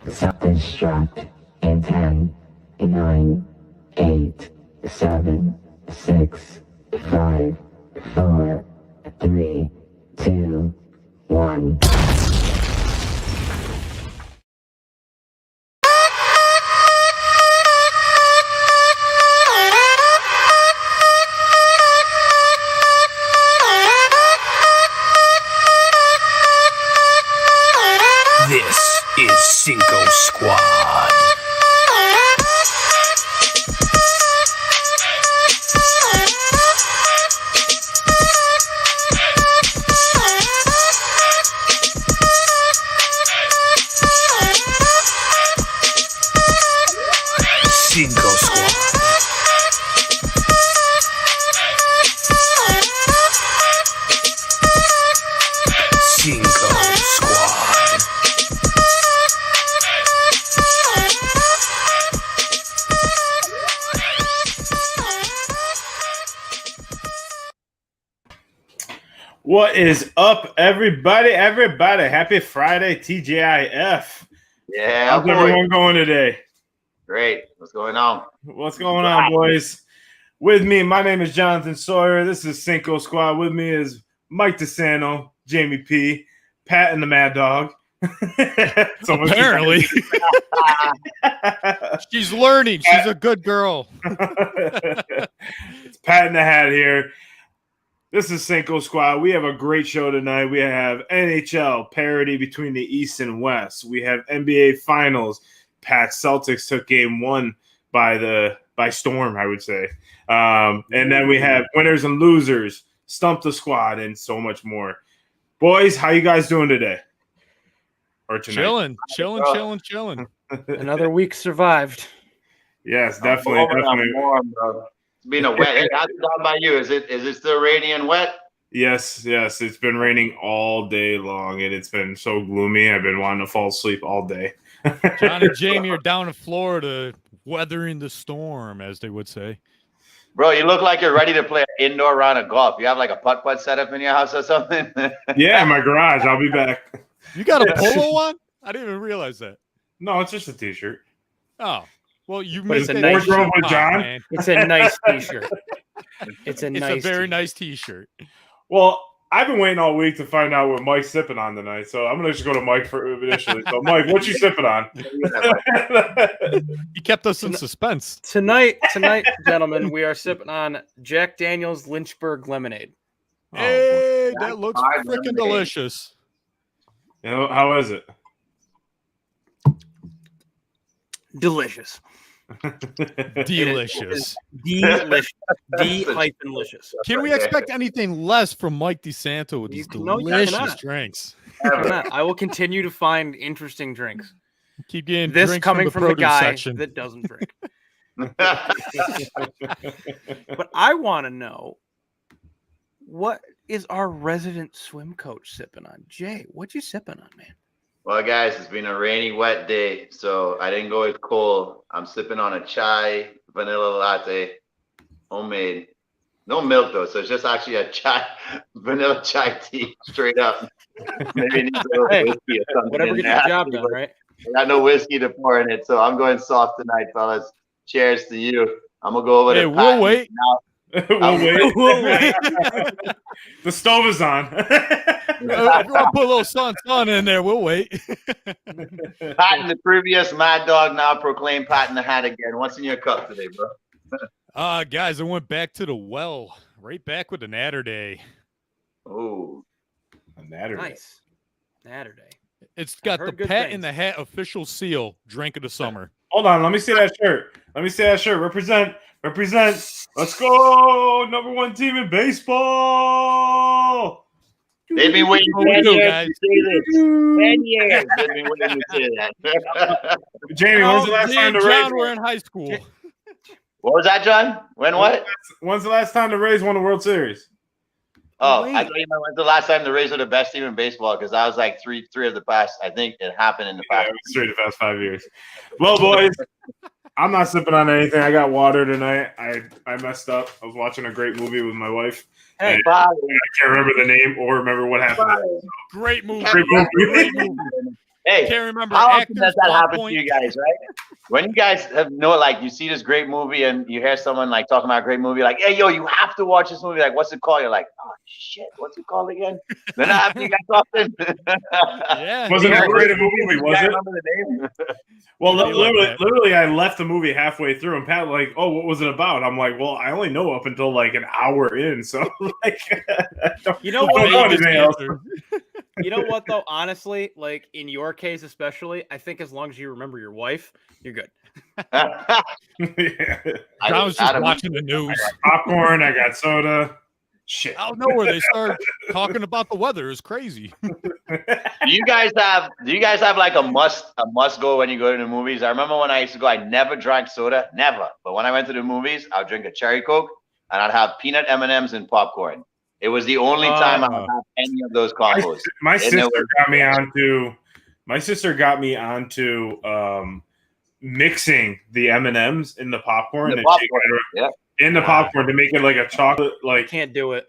Self-destruct in 10, 9, 8, 7, 6, 5, 4, 3, 2, 1. This is Cinco Squad. Cinco Squad. Cinco Squad. What is up, everybody? Happy Friday, TGIF. Yeah, How's boy. everyone going today? Great. What's going on? What's going on, boys? With me, my name is Jonathan Sawyer. This is Cinco Squad. With me is Mike DeSanto, Jamie P, Pat and the Mad Dog. Apparently. She's learning. She's a good girl. It's Pat in the Hat here. This is Cinco Squad. We have a great show tonight. We have NHL parity between the East and West. We have NBA Finals. Pat's Celtics took game one by storm, I would say. And then we have winners and losers, Stump the Squad, and so much more. Boys, how you guys doing today? Or tonight? Chilling. Another week survived. Yes, definitely. I'm warm, bro. It's been a wet. Hey, how's it down by you? Is it still rainy and wet? Yes. It's been raining all day long, and it's been so gloomy. I've been wanting to fall asleep all day. John and Jamie are down in Florida, weathering the storm, as they would say. Bro, you look like you're ready to play an indoor round of golf. You have like a putt-putt set up in your house or something? Yeah, in my garage. I'll be back. You got a polo on? I didn't even realize that. No, it's just a T-shirt. Oh. Well, you But missed it's a it. nice Wardrobe with John? Man. It's a nice T-shirt. It's a Very nice T-shirt. Well, I've been waiting all week to find out what Mike's sipping on tonight, so I'm gonna just go to Mike for initially. So, Mike, what you sipping on? He kept us in suspense. Tonight, gentlemen, we are sipping on Jack Daniel's Lynchburg Lemonade. Hey, that looks Fine freaking lemonade. delicious. You know, how is it? Delicious. Delicious. Delicious. D-licious. Can we expect anything less from Mike DeSanto with these No, you delicious cannot. drinks? I will continue to find interesting drinks. Keep getting This drinks coming from the produce guy section. that doesn't drink. But I want to know, what is our resident swim coach sipping on? Jay, what you sipping on, man? Well, guys, it's been a rainy, wet day, so I didn't go with cold. I'm sipping on a chai vanilla latte, homemade. No milk, though, so it's just actually a chai vanilla chai tea, straight up. Maybe it needs a little Hey, whiskey or something. Whatever in gets there. the job done, right? I got no whiskey to pour in it, so I'm going soft tonight, fellas. Cheers to you. I'm gonna go over Hey, to we'll Pat wait. now. We'll wait. The stove is on. If you want to put a little sun in there, we'll wait. Pat and the previous Mad Dog now proclaim Pat in the Hat again. What's in your cup today, bro? Guys, I went back to the well, right back with the Natter Day. Ooh. Nice. Saturday. It's got the heard good Pat things. in the Hat official seal, drink of the summer. Hold on, let me see that shirt. Represent. Let's go, number one team in baseball. They've been waiting What we 10 do, years guys? to say this. 10 years they've been waiting to say that. Jamie, when's the last me time and to raise? John were in high school. What was that, John? When what? When's the last time the Rays won the World Series? Oh, Wait. I thought you meant when's the last time the Rays were the best team in baseball, because that was like three of the past. I think it happened in the Yeah, past. it was straight the past 5 years. Well, boys, I'm not sipping on anything. I got water tonight. I messed up. I was watching a great movie with my wife. Hey, And Bye. I can't remember the name or remember what happened. Great movie. Great movie. Great movie. Hey, Can't remember how often actors, does that plot happen to you guys, right? When you guys like, you see this great movie and you hear someone like talking about a great movie, like, hey, yo, you have to watch this movie. Like, what's it called? You're like, oh shit, what's it called again? They're not happening you guys often. Yeah. Wasn't that great a movie? You Was guys it? remember the name? Well, Something like that. literally, I left the movie halfway through, and Pat like, "Oh, what was it about?" I'm like, "Well, I only know up until like an hour in, so like, You know I don't what? know anything else." You know what though? Honestly, like in your case especially, I think as long as you remember your wife, you're good. Yeah. I was just watching the news. Popcorn. I got soda. Shit. Out of nowhere, they start talking about the weather. It's crazy. Do you guys have like a must go when you go to the movies? I remember when I used to go, I never drank soda, never. But when I went to the movies, I'd drink a cherry Coke and I'd have peanut M&Ms and popcorn. It was the only time I would have any of those combos. My sister got me onto. My sister got me onto mixing the M&Ms in the popcorn and in the popcorn to make it like a chocolate. Like, Can't do it.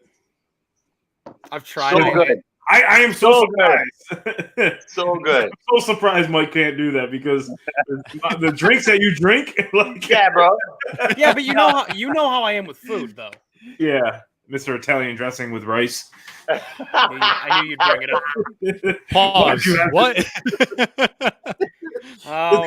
I've tried. So good. I am so surprised. So good. I'm so surprised Mike can't do that because the drinks that you drink, like, Yeah, bro. Yeah, but you know how I am with food though. Yeah, Mr. Italian dressing with rice. I knew you'd bring it up. Pause. What? Oh,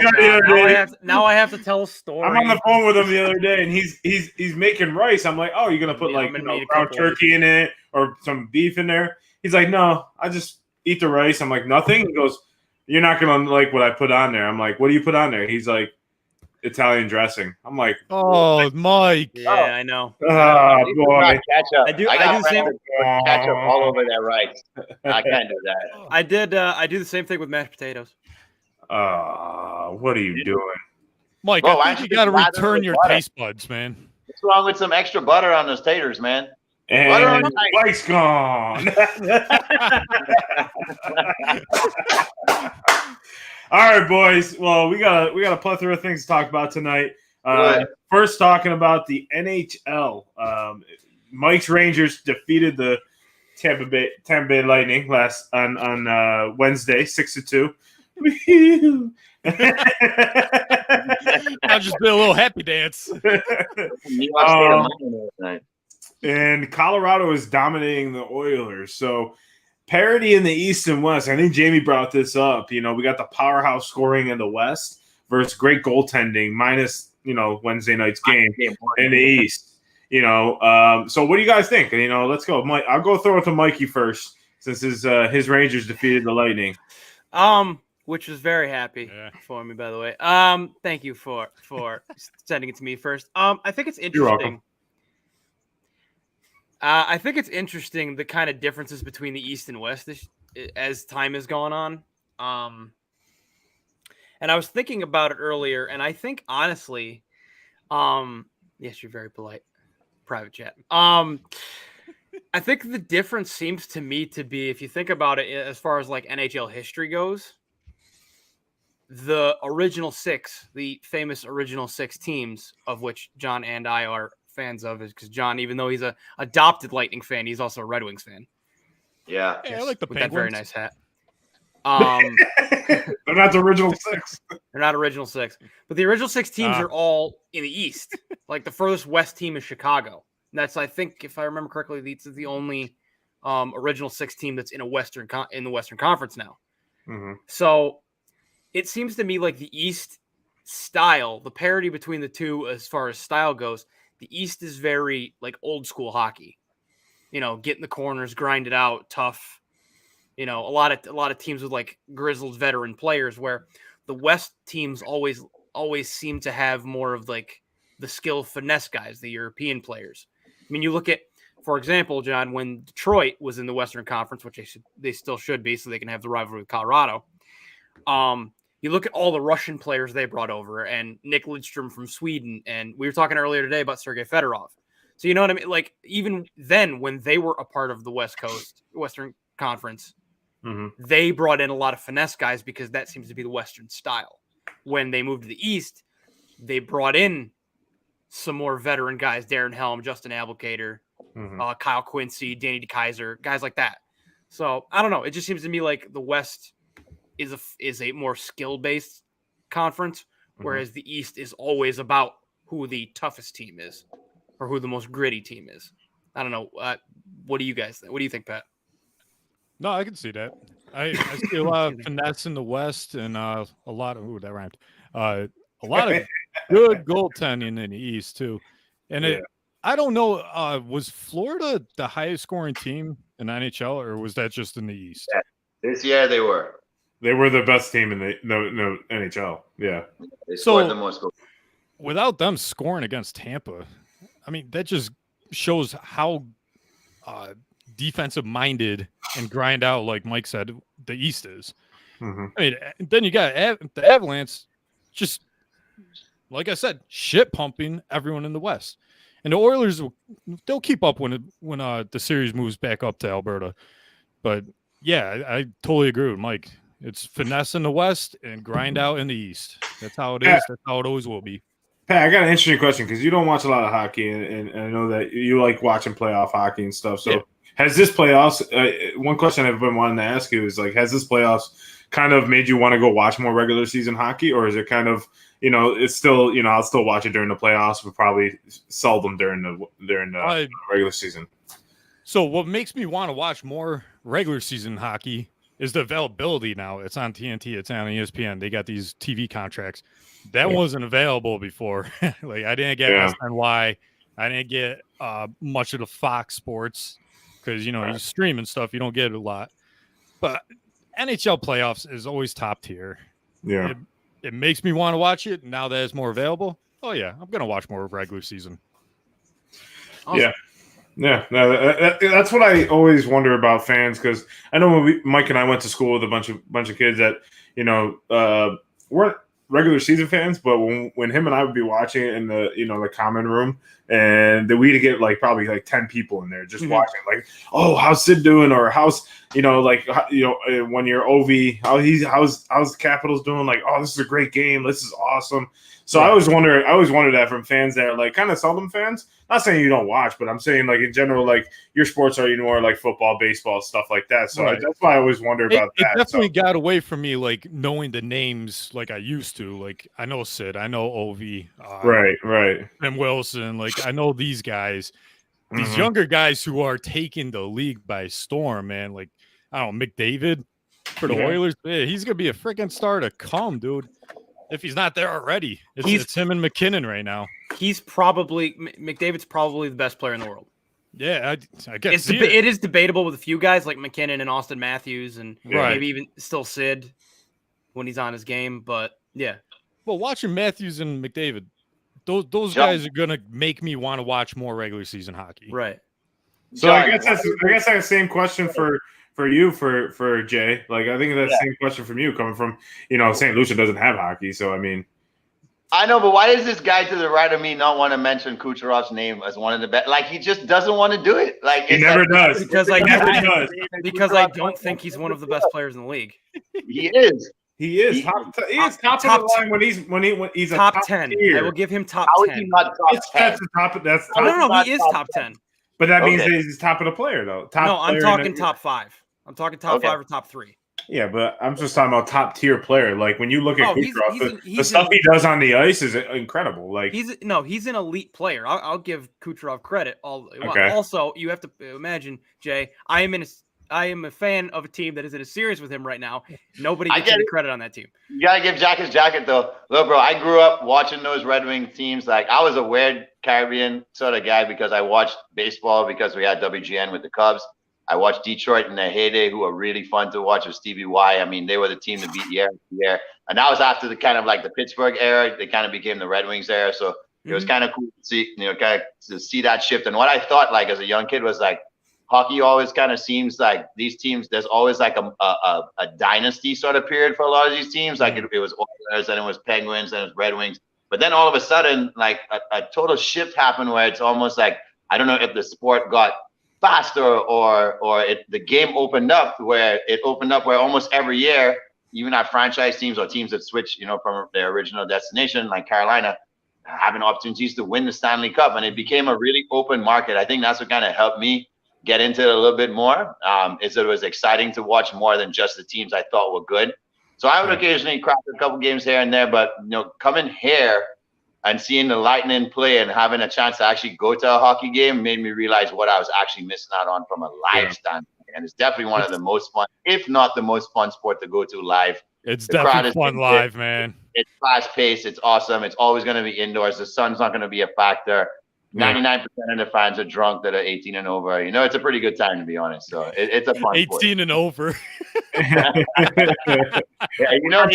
now I have to tell a story. I'm on the phone with him the other day, and he's making rice. I'm like, "Oh, you're gonna put ground turkey in it or some beef in there?" He's like, "No, I just eat the rice." I'm like, "Nothing." He goes, "You're not gonna like what I put on there." I'm like, "What do you put on there?" He's like, "Italian dressing." I'm like, "Oh, Mike." Yeah, I know. Oh boy, I do the same. Ketchup all over that rice. I can't do that. I do the same thing with mashed potatoes. What are you doing, Mike? Bro, I think you got to return your taste buds, man. What's wrong with some extra butter on those taters, man? And Mike's gone. All right, boys. Well, we got a plethora of things to talk about tonight. First, talking about the NHL. Mike's Rangers defeated the Tampa Bay Lightning on Wednesday, 6-2. I'll just do a little happy dance. And Colorado is dominating the Oilers. So parity in the East and West. I think Jamie brought this up. We got the powerhouse scoring in the West versus great goaltending minus, Wednesday night's game in the East. So what do you guys think? Let's go. Mike, I'll go throw it to Mikey first since his Rangers defeated the Lightning. Which was very happy for me, by the way. Thank you for sending it to me first. I think it's interesting. You're welcome. I think it's interesting the kind of differences between the East and West as time has gone on. And I was thinking about it earlier, and I think honestly, yes, you're very polite. Private chat. I think the difference seems to me to be, if you think about it, as far as like NHL history goes, the original six, the famous original six teams, of which John and I are fans of, is because John, even though he's a adopted Lightning fan, he's also a Red Wings fan. Yeah, I like the with Penguins. that very nice hat. They're not the original six. They're not original six, but the original six teams are all in the East. Like the furthest West team is Chicago. And that's, I think, if I remember correctly, it's the only original six team that's in the Western Conference now. Mm-hmm. So it seems to me like the East style, the parity between the two as far as style goes, the East is very like old school hockey. Get in the corners, grind it out, tough. A lot of teams with like grizzled veteran players, where the West teams always seem to have more of like the skill finesse guys, the European players. I mean, you look at, for example, John, when Detroit was in the Western Conference, which they still should be, so they can have the rivalry with Colorado. You look at all the Russian players they brought over, and Nick Lidstrom from Sweden, and we were talking earlier today about Sergei Fedorov. So you know what I mean? Like even then, when they were a part of the Western Conference, they brought in a lot of finesse guys because that seems to be the Western style. When they moved to the East, they brought in some more veteran guys, Darren Helm, Justin Abelkader, Kyle Quincy, Danny DeKaiser, guys like that. So I don't know. It just seems to me like the West is a more skill based conference, whereas the East is always about who the toughest team is or who the most gritty team is. I don't know. What do you guys think? What do you think, Pat? No, I can see that. I see a lot of finesse in the West and a lot of that rhymed. A lot of good goaltending in the East too. And I don't know. Was Florida the highest scoring team in NHL, or was that just in the East? Yeah. This year they were. They were the best team in the no NHL. Yeah. They scored the most goals. Without them scoring against Tampa, I mean, that just shows how defensive minded and grind out, like Mike said, the East is. I mean, then you got the Avalanche, just like I said, shit pumping everyone in the West, and the Oilers they'll keep up when the series moves back up to Alberta. But yeah, I totally agree with Mike. It's finesse in the West and grind out in the East. That's how it is. That's how it always will be. Pat, I got an interesting question because you don't watch a lot of hockey, and I know that you like watching playoff hockey and stuff. So, has this playoffs? One question I've been wanting to ask you is has this playoffs kind of made you want to go watch more regular season hockey, or is it kind of it's still I'll still watch it during the playoffs, but probably seldom during the regular season. So, what makes me want to watch more regular season hockey is the availability now. It's on TNT. It's on ESPN. They got these TV contracts. That wasn't available before. Like I didn't get SNY. I didn't get much of the Fox Sports because you stream and stuff. You don't get a lot. But NHL playoffs is always top tier. Yeah, it makes me want to watch it now that it's more available. Oh yeah, I'm gonna watch more of regular season. Awesome. Yeah, that's what I always wonder about fans because I know when Mike and I went to school with a bunch of kids that weren't regular season fans, but when him and I would be watching it in the common room, and we'd get probably 10 people in there just watching, oh, how's Sid doing, or how's when you're OV, how's the Capitals doing, oh, this is a great game, this is awesome. So I always wonder that from fans that are kind of seldom fans. Not saying you don't watch, but I'm saying in general, your sports are more football, baseball, stuff like that. So that's why I always wonder about that. It definitely got away from me, knowing the names like I used to. I know Sid, I know Ov, right, and Wilson. I know these guys, these younger guys who are taking the league by storm, man. I don't know, McDavid for the Oilers. Yeah, he's gonna be a freaking star to come, dude. If he's not there already, it's him and McKinnon right now. McDavid's probably the best player in the world. Yeah, I guess it is debatable with a few guys like McKinnon and Austin Matthews and maybe even still Sid when he's on his game. But yeah, well, watching Matthews and McDavid, those guys are gonna make me want to watch more regular season hockey. Right. So I guess that's the same question for you, for Jay. I think that's the same question from you, coming from St. Lucia doesn't have hockey, so I mean, I know, but why does this guy to the right of me not want to mention Kucherov's name as one of the best? He just doesn't want to do it. He never does. Because I don't think he's one of the best players in the league. He is. He is top of the line when he's a top 10. Tier. I will give him top 10. How is he not top 10? No, he is top 10. But that means that he's top of the player, though. I'm talking top 5. I'm talking top 5 or top 3. Yeah, but I'm just talking about top tier player. When you look at Kucherov, the stuff he does on the ice is incredible. He's an elite player. I'll give Kucherov credit. Okay. Also, you have to imagine, Jay. I am a fan of a team that is in a series with him right now. Nobody gets any credit on that team. You gotta give Jack his jacket though. Look, bro, I grew up watching those Red Wing teams. I was a weird Caribbean sort of guy because I watched baseball because we had WGN with the Cubs. I watched Detroit in their heyday, who were really fun to watch with Stevie Y. I mean, they were the team to beat year after year. And that was after the kind of the Pittsburgh era. They kind of became the Red Wings era. So it was kind of cool to see, to see that shift. And what I thought, as a young kid, was hockey always kind of seems like these teams, there's always a dynasty sort of period for a lot of these teams. It was Oilers, and it was Penguins, and it was Red Wings. But then all of a sudden, a total shift happened where it's almost I don't know if the sport got faster or the game opened up where almost every year, even our franchise teams or teams that switch, from their original destination, like Carolina, having opportunities to win the Stanley Cup. And it became a really open market. I think that's what kind of helped me get into it a little bit more. Is that it was exciting to watch more than just the teams I thought were good. So I would occasionally crack a couple games here and there, but coming here and seeing the Lightning play and having a chance to actually go to a hockey game made me realize what I was actually missing out on from a live standpoint. And it's definitely one of the most fun, if not the most fun sport to go to live. It's The crowd definitely is fun live, man. It's fast paced. It's awesome. It's always going to be indoors. The sun's not going to be a factor. 99% of the fans are drunk that are 18 and over. It's a pretty good time, to be honest. So it's a fun 18 sport. and over. Yeah, he's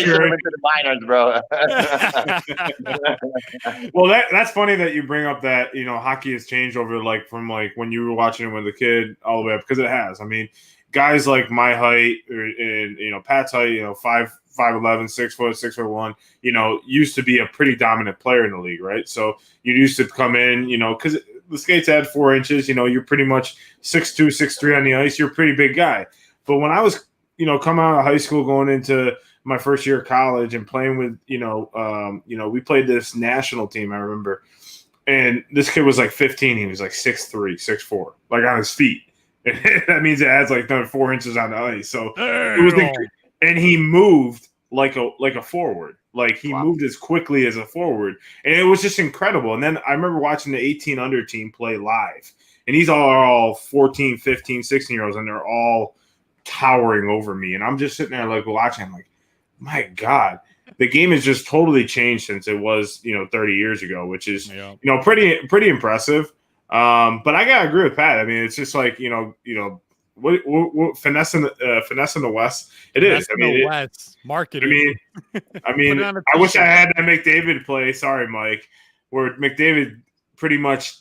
sort of into the minors, bro. Well, that's funny that you bring up that hockey has changed over from when you were watching it with a kid all the way up, because it has. I mean, guys like my height and Pat's height, 5'11", 6 foot, 6'1", used to be a pretty dominant player in the league, right? So you used to come in, because the skates had 4 inches, you're pretty much 6'2", 6'3" on the ice. You're a pretty big guy. But when I was, coming out of high school, going into my first year of college and playing with, we played this national team, I remember. And this kid was like 15. He was like 6'3", 6'4", like on his feet. That means it adds like another 4 inches on the ice. So it was and he moved like a forward. Like he moved as quickly as a forward. And it was just incredible. And then I remember watching the 18 under team play live. And these are all 14, 15, 16-year-olds, and they're all towering over me. And I'm just sitting there like watching. I'm like, my God, the game has just totally changed since it was, 30 years ago, which is, pretty impressive. But I gotta agree with Pat. I mean, it's just like, what finesse in the West. It is. I mean, West marketing. I mean, I wish I had that McDavid play. Sorry, Mike, where McDavid pretty much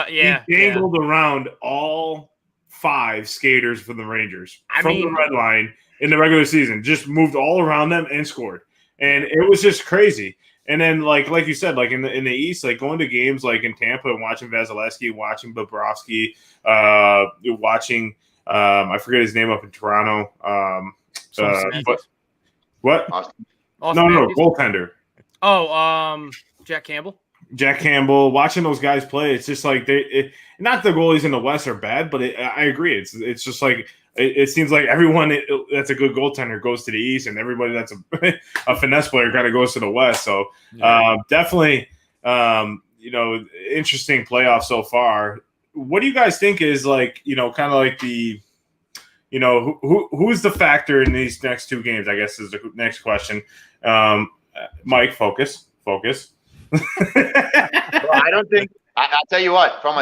he dangled around all 5 skaters for the Rangers from the red line in the regular season. Just moved all around them and scored, and it was just crazy. And then, like you said, like in the East, like going to games like in Tampa and watching Vasilevsky, watching Bobrovsky, watching I forget his name up in Toronto. What? Austin. No, goaltender. Oh, Jack Campbell. Jack Campbell. Watching those guys play, it's just like not the goalies in the West are bad, but I agree. It's just like. It seems like everyone that's a good goaltender goes to the East, and everybody that's a finesse player kind of goes to the West. So definitely, interesting playoff so far. What do you guys think is like, kind of like the, who's the factor in these next 2 games? I guess is the next question. Mike, focus. Well, I don't think. I'll tell you what, from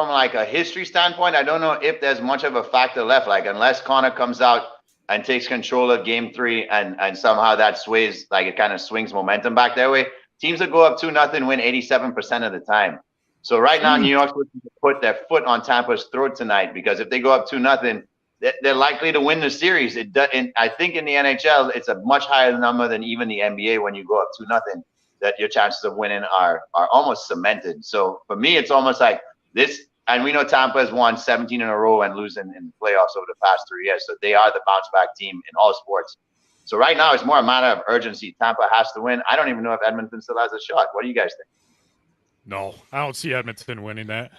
like a history standpoint, I don't know if there's much of a factor left. Like, unless Connor comes out and takes control of game 3 and somehow that sways, like it kind of swings momentum back their way, teams that go up 2-0 win 87% of the time. So right now, New York's looking to put their foot on Tampa's throat tonight, because if they go up 2-0, they're likely to win the series. I think in the NHL, it's a much higher number than even the NBA when you go up 2-0. That your chances of winning are almost cemented. So for me, it's almost like this, and we know Tampa has won 17 in a row and losing in the playoffs over the past 3 years. So they are the bounce back team in all sports. So right now, it's more a matter of urgency. Tampa has to win. I don't even know if Edmonton still has a shot. What do you guys think? No, I don't see Edmonton winning that.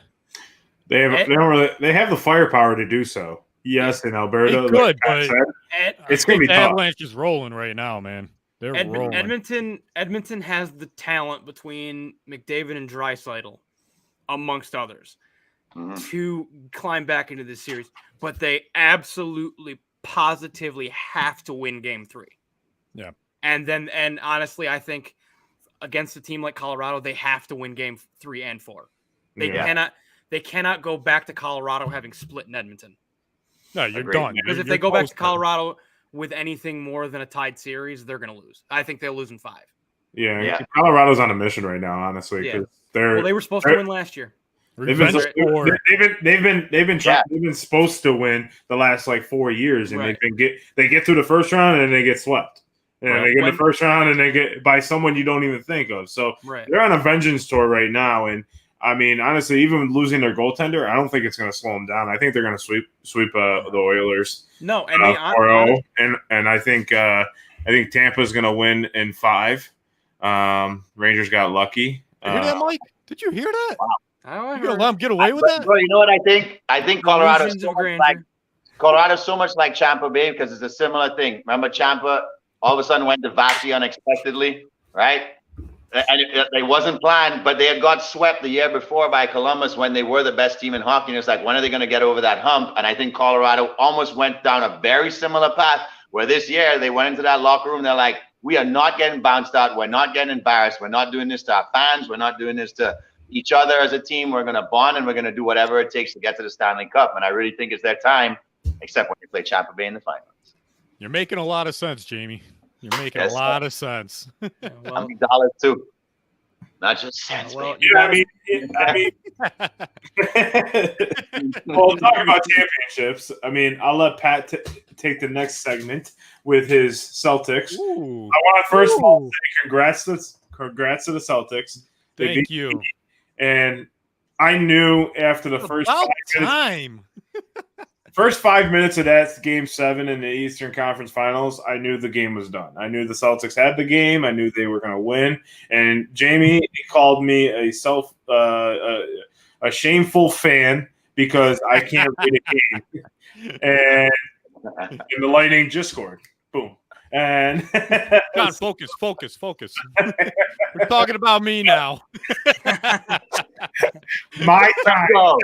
They have the firepower to do so. Yes, in Alberta, but it's going to be tough. Avalanche is rolling right now, man. They're rolling. Edmonton has the talent between McDavid and Draisaitl, amongst others, to climb back into this series. But they absolutely, positively have to win Game 3. Yeah. And honestly, I think against a team like Colorado, they have to win Game 3 and 4. They cannot go back to Colorado having split in Edmonton. No, you're done. Because if they go back to Colorado with anything more than a tied series, they're going to lose. I think they'll lose in 5. Yeah. Colorado's on a mission right now, honestly. Yeah. They were supposed to win last year. They've been supposed to win the last like 4 years, and they get through the first round and they get swept. And they get the first round and they get by someone you don't even think of. So they're on a vengeance tour right now. And I mean, honestly, even losing their goaltender, I don't think it's going to slow them down. I think they're going to sweep the Oilers. No, and 4-0. And I think Tampa's going to win in 5. Rangers got lucky. You hear that, Mike? Did you hear that? Wow. You're going to let them get away with that? Well, you know what I think? I think Colorado's so much like Tampa Bay, because it's a similar thing. Remember, Tampa all of a sudden went to Vasi unexpectedly, right? And it wasn't planned, but they had got swept the year before by Columbus when they were the best team in hockey. And it's like, when are they going to get over that hump? And I think Colorado almost went down a very similar path where this year they went into that locker room. They're like, we are not getting bounced out. We're not getting embarrassed. We're not doing this to our fans. We're not doing this to each other as a team. We're going to bond and we're going to do whatever it takes to get to the Stanley Cup. And I really think it's their time, except when they play Tampa Bay in the finals. You're making a lot of sense, Jamie. You're making a lot of sense. Well, dollars too, not just cents. well, Baby. you gotta- Well, talking about championships, I mean, I'll let Pat take the next segment with his Celtics. Ooh. I want to first of all say congrats to the Celtics. They Thank beat you. me, and I knew after the first About 5 minutes, time. first 5 minutes of that Game 7 in the Eastern Conference Finals, I knew the game was done. I knew the Celtics had the game. I knew they were going to win. And Jamie called me a shameful fan because I can't read a game. And the Lightning just scored. Boom. And John, focus. We're talking about me now. my time. Go.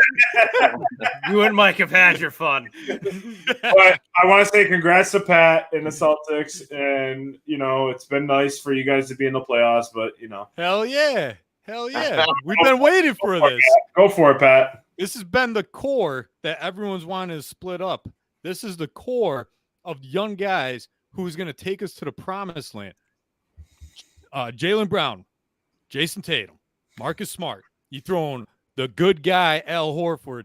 you and Mike have had your fun. But I want to say congrats to Pat and the Celtics. And, you know, it's been nice for you guys to be in the playoffs. But, you know, Hell yeah. We've been waiting for this. go for it, Pat. This has been the core that everyone's wanting to split up. This is the core of young guys who's going to take us to the promised land. Jaylen Brown, Jason Tatum, Marcus Smart. You throw in the good guy, Al Horford,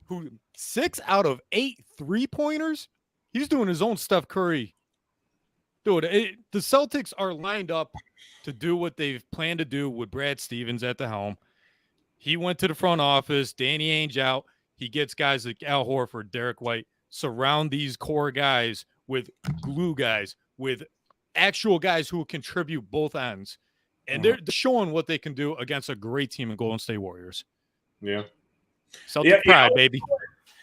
who 6 out of 8 3-pointers. He's doing his own Steph Curry. Dude, the Celtics are lined up to do what they've planned to do with Brad Stevens at the helm. He went to the front office. Danny Ainge out. He gets guys like Al Horford, Derek White, surround these core guys with glue guys, with actual guys who will contribute both ends. And they're showing what they can do against a great team in Golden State Warriors. Yeah. Celtic pride, baby.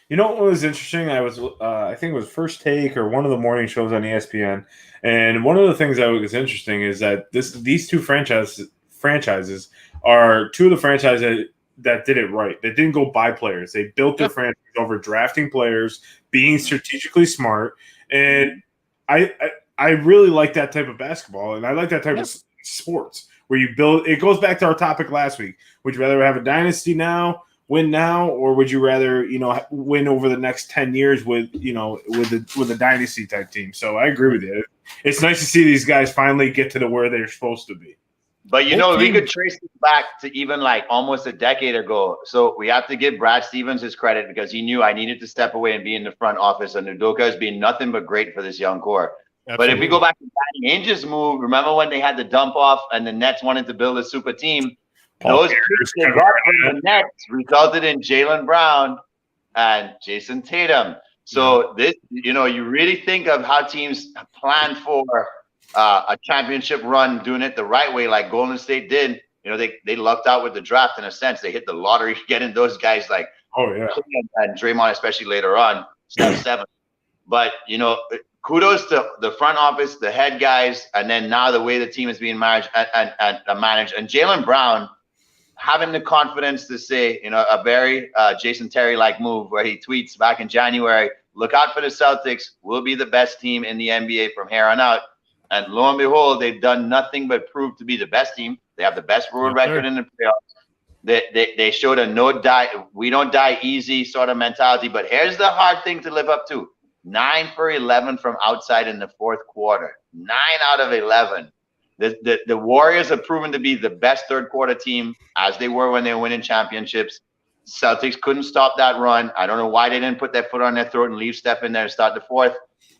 You know what was interesting? I was, I think it was First Take or one of the morning shows on ESPN, and one of the things that was interesting is that these two franchises are two of the franchises that did it right. They didn't go buy players. They built their franchise over drafting players, being strategically smart, and I really like that type of basketball, and I like that type of sports where you build. It goes back to our topic last week. Would you rather have a dynasty now? Win now, or would you rather, win over the next 10 years with a dynasty type team? So I agree with you. It's nice to see these guys finally get to where they're supposed to be. But we could trace this back to even like almost a decade ago. So we have to give Brad Stevens his credit because he knew I needed to step away and be in the front office. And Udoka has been nothing but great for this young core. Absolutely. But if we go back to Danny Ainge's move, remember when they had the dump off and the Nets wanted to build a super team? Those picks they got from the Nets resulted in Jaylen Brown and Jason Tatum. So this, you really think of how teams plan for a championship run, doing it the right way, like Golden State did. They lucked out with the draft in a sense. They hit the lottery, getting those guys like and Draymond, especially later on, step 7. But kudos to the front office, the head guys, and then now the way the team is being managed and Jaylen Brown having the confidence to say, a very Jason Terry-like move where he tweets back in January, look out for the Celtics. We'll be the best team in the NBA from here on out. And lo and behold, they've done nothing but prove to be the best team. They have the best road record in the playoffs. They showed a we don't die easy sort of mentality. But here's the hard thing to live up to. 9 for 11 from outside in the fourth quarter. 9 out of 11. The Warriors have proven to be the best third quarter team as they were when they were winning championships. Celtics couldn't stop that run. I don't know why they didn't put their foot on their throat and leave Steph in there and start the fourth.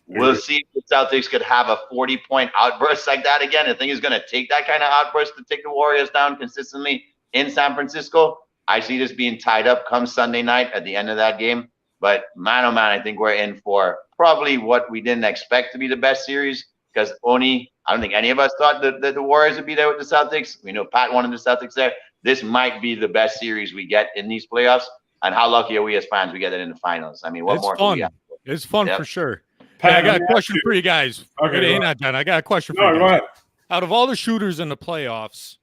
We'll see if the Celtics could have a 40-point outburst like that again. I think it's going to take that kind of outburst to take the Warriors down consistently in San Francisco. I see this being tied up come Sunday night at the end of that game. But man, oh man, I think we're in for probably what we didn't expect to be the best series because I don't think any of us thought that the Warriors would be there with the Celtics. We know Pat wanted the Celtics there. This might be the best series we get in these playoffs. And how lucky are we as fans we get it in the finals? I mean, what more can we have? It's fun for sure. Hey, I Pat, got let a me question ask for you guys. Okay, Wait, go hang ahead. on, John. I got a question for No, you go guys. ahead. Out of all the shooters in the playoffs,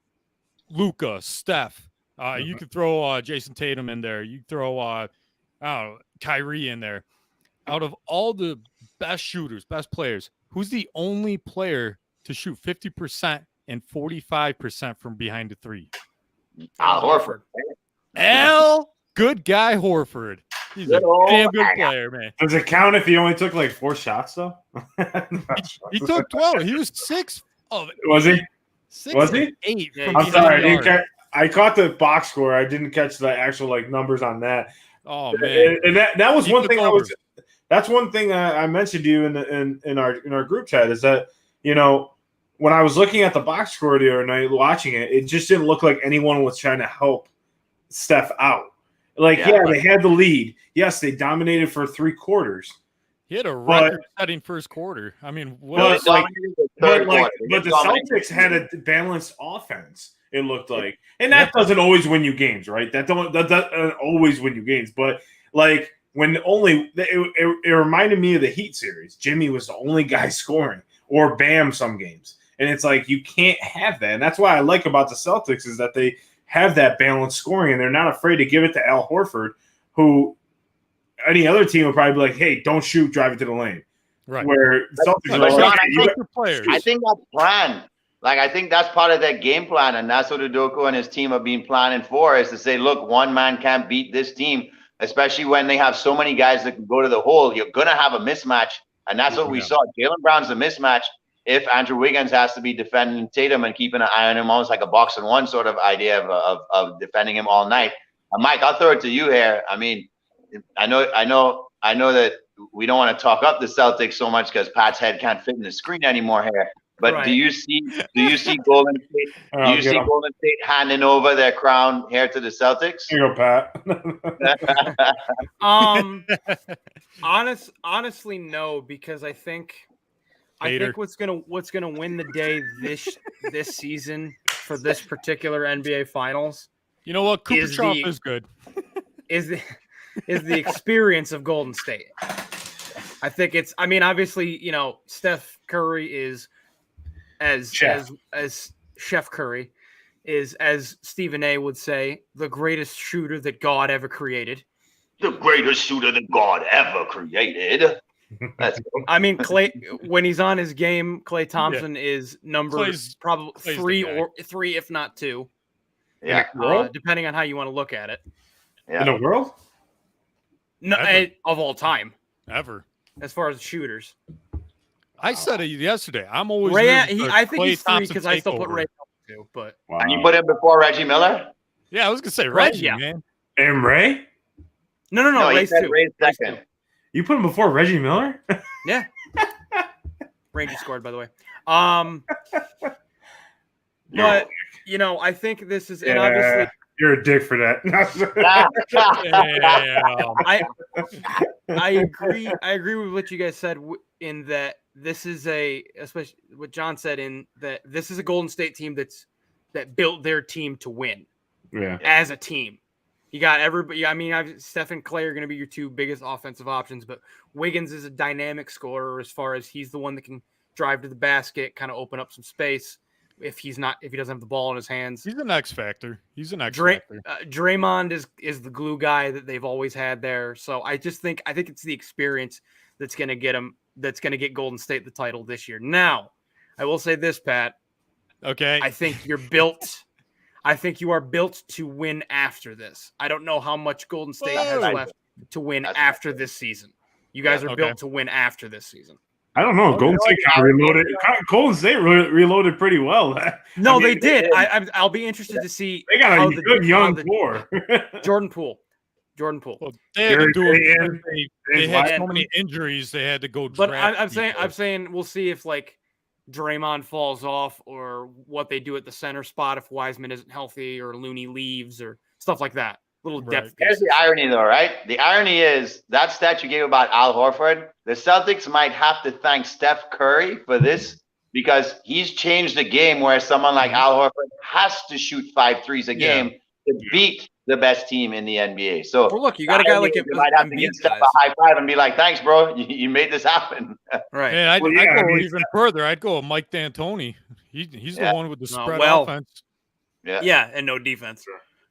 Luka, Steph, you could throw Jason Tatum in there. You throw I don't know, Kyrie in there. Out of all the best shooters, best players, who's the only player to shoot 50% and 45% from behind the three? Al Horford. Good guy Horford. He's Good a old damn good Al. player, man. Does it count if he only took like 4 shots though? He took 12. He was 6 of Was he? 8. 6 Was of he? 8 Yeah, from I'm he's behind sorry, I the didn't arc. catch. I caught the box score. I didn't catch the actual like numbers on that. Oh man. And that was He one took thing I over. was. That's one thing I mentioned to you in our group chat is that when I was looking at the box score the other night watching it, it just didn't look like anyone was trying to help Steph out. Like they had the lead. Yes, they dominated for 3 quarters. He had a record-setting first quarter. I mean, But But the Celtics had a balanced offense. It looked like, and that doesn't always win you games, right? That doesn't always win you games. But like when it reminded me of the Heat series. Jimmy was the only guy scoring, or Bam some games, and it's like you can't have that. And that's why I like about the Celtics is that they have that balanced scoring, and they're not afraid to give it to Al Horford, who any other team would probably be like, "Hey, don't shoot, drive it to the lane." right. Where Celtics are But like, John, players. I think that's planned. Like, I think that's part of their game plan, and that's what Udoka and his team have been planning for, is to say, look, one man can't beat this team, especially when they have so many guys that can go to the hole. You're going to have a mismatch, and that's what we saw. Jalen Brown's a mismatch if Andrew Wiggins has to be defending Tatum and keeping an eye on him, almost like a box and one sort of idea of defending him all night. Mike, I'll throw it to you here. I mean, I know that we don't want to talk up the Celtics so much because Pat's head can't fit in the screen anymore here. But Right. do you see Golden State? Do you see Golden State handing over their crown here to the Celtics? Here you go, Pat. Honestly, no, because I think what's gonna win the day this season for this particular NBA Finals. You know what? Cooper Sharp is good. Is the experience of Golden State. I think it's. I mean, obviously, Steph Curry is as Chef Curry is, as Stephen A. would say, the greatest shooter that God ever created. The greatest shooter that God ever created. That's cool. I mean, Clay, when he's on his game, Klay Thompson is number probably three, if not 2. Yeah. Depending on how you want to look at it. Yeah. In the world? No, of all time. Ever. As far as shooters. I said it yesterday. I'm always Ray. I think he's 3 because I still put Ray too. But and you put him before Reggie Miller? Yeah, I was gonna say Reggie, yeah. man. And Ray? No. Ray's 2. Ray's second. You put him before Reggie Miller? Yeah. Rangers scored, by the way. But I think this is, and obviously you're a dick for that. I agree with what you guys said in that this is especially what John said, in that this is a Golden State team that built their team to win. Yeah. As a team. You got everybody. I mean, Steph and Clay are going to be your 2 biggest offensive options, but Wiggins is a dynamic scorer as far as he's the one that can drive to the basket, kind of open up some space if he doesn't have the ball in his hands. He's an X factor. Draymond is the glue guy that they've always had there. So I think it's the experience that's going to get Golden State the title this year. Now, I will say this, Pat. Okay. I think you are built to win after this. I don't know how much Golden State has left to win after this season. You guys are built to win after this season. I don't know. Golden State reloaded. Golden State reloaded pretty well. No, they did. I'll be interested to see. They got a good young core. Jordan Poole. Well, they had to do it. They had so many injuries. They had to go. But I'm saying we'll see if Draymond falls off or what they do at the center spot if Wiseman isn't healthy or Looney leaves or stuff like that. Little depth. Here's the irony, though, right? The irony is that stat you gave about Al Horford, the Celtics might have to thank Steph Curry for this because he's changed the game where someone like Al Horford has to shoot 5 threes a game to beat the best team in the NBA. So Well, look, you got a guy like you might have to Embiid give Steph guys. a high five and be like, "Thanks, bro. You made this happen." Right. And I'd, Well, yeah, I'd go I mean, even further. I'd go with Mike D'Antoni. He's Yeah. the one with the spread well, offense. Yeah, and no defense.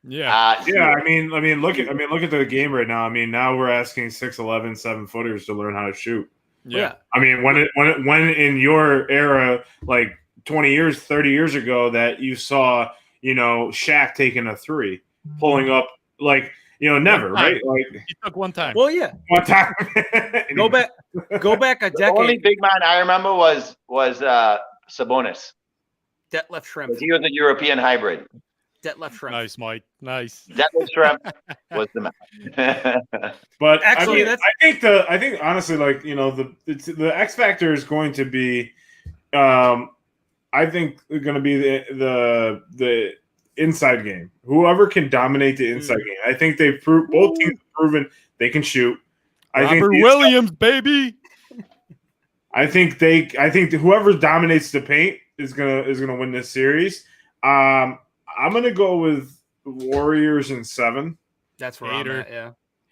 Yeah. Yeah, I mean, look at the game right now. I mean, now we're asking 6'11", 7-footers to learn how to shoot. Yeah. I mean, when in your era, like 20 years, 30 years ago, that you saw, Shaq taking a three, pulling up, like, never, One time. right? Like He took one time. Well, yeah. one time. Go back a The only decade. big man I remember was Sabonis. Detlef Schrempf. 'Cause he was a European hybrid. Detlef Schrempf. Nice, Mike. Nice. Detlef Schrempf was the man. But Actually, I think honestly, like, the X factor is going to be, I think going to be the inside game. Whoever can dominate the inside game. I think both teams have proven they can shoot. Robert Williams, baby. I think whoever dominates the paint is gonna win this series. I'm gonna go with Warriors in 7. That's where Hater. I'm at, yeah.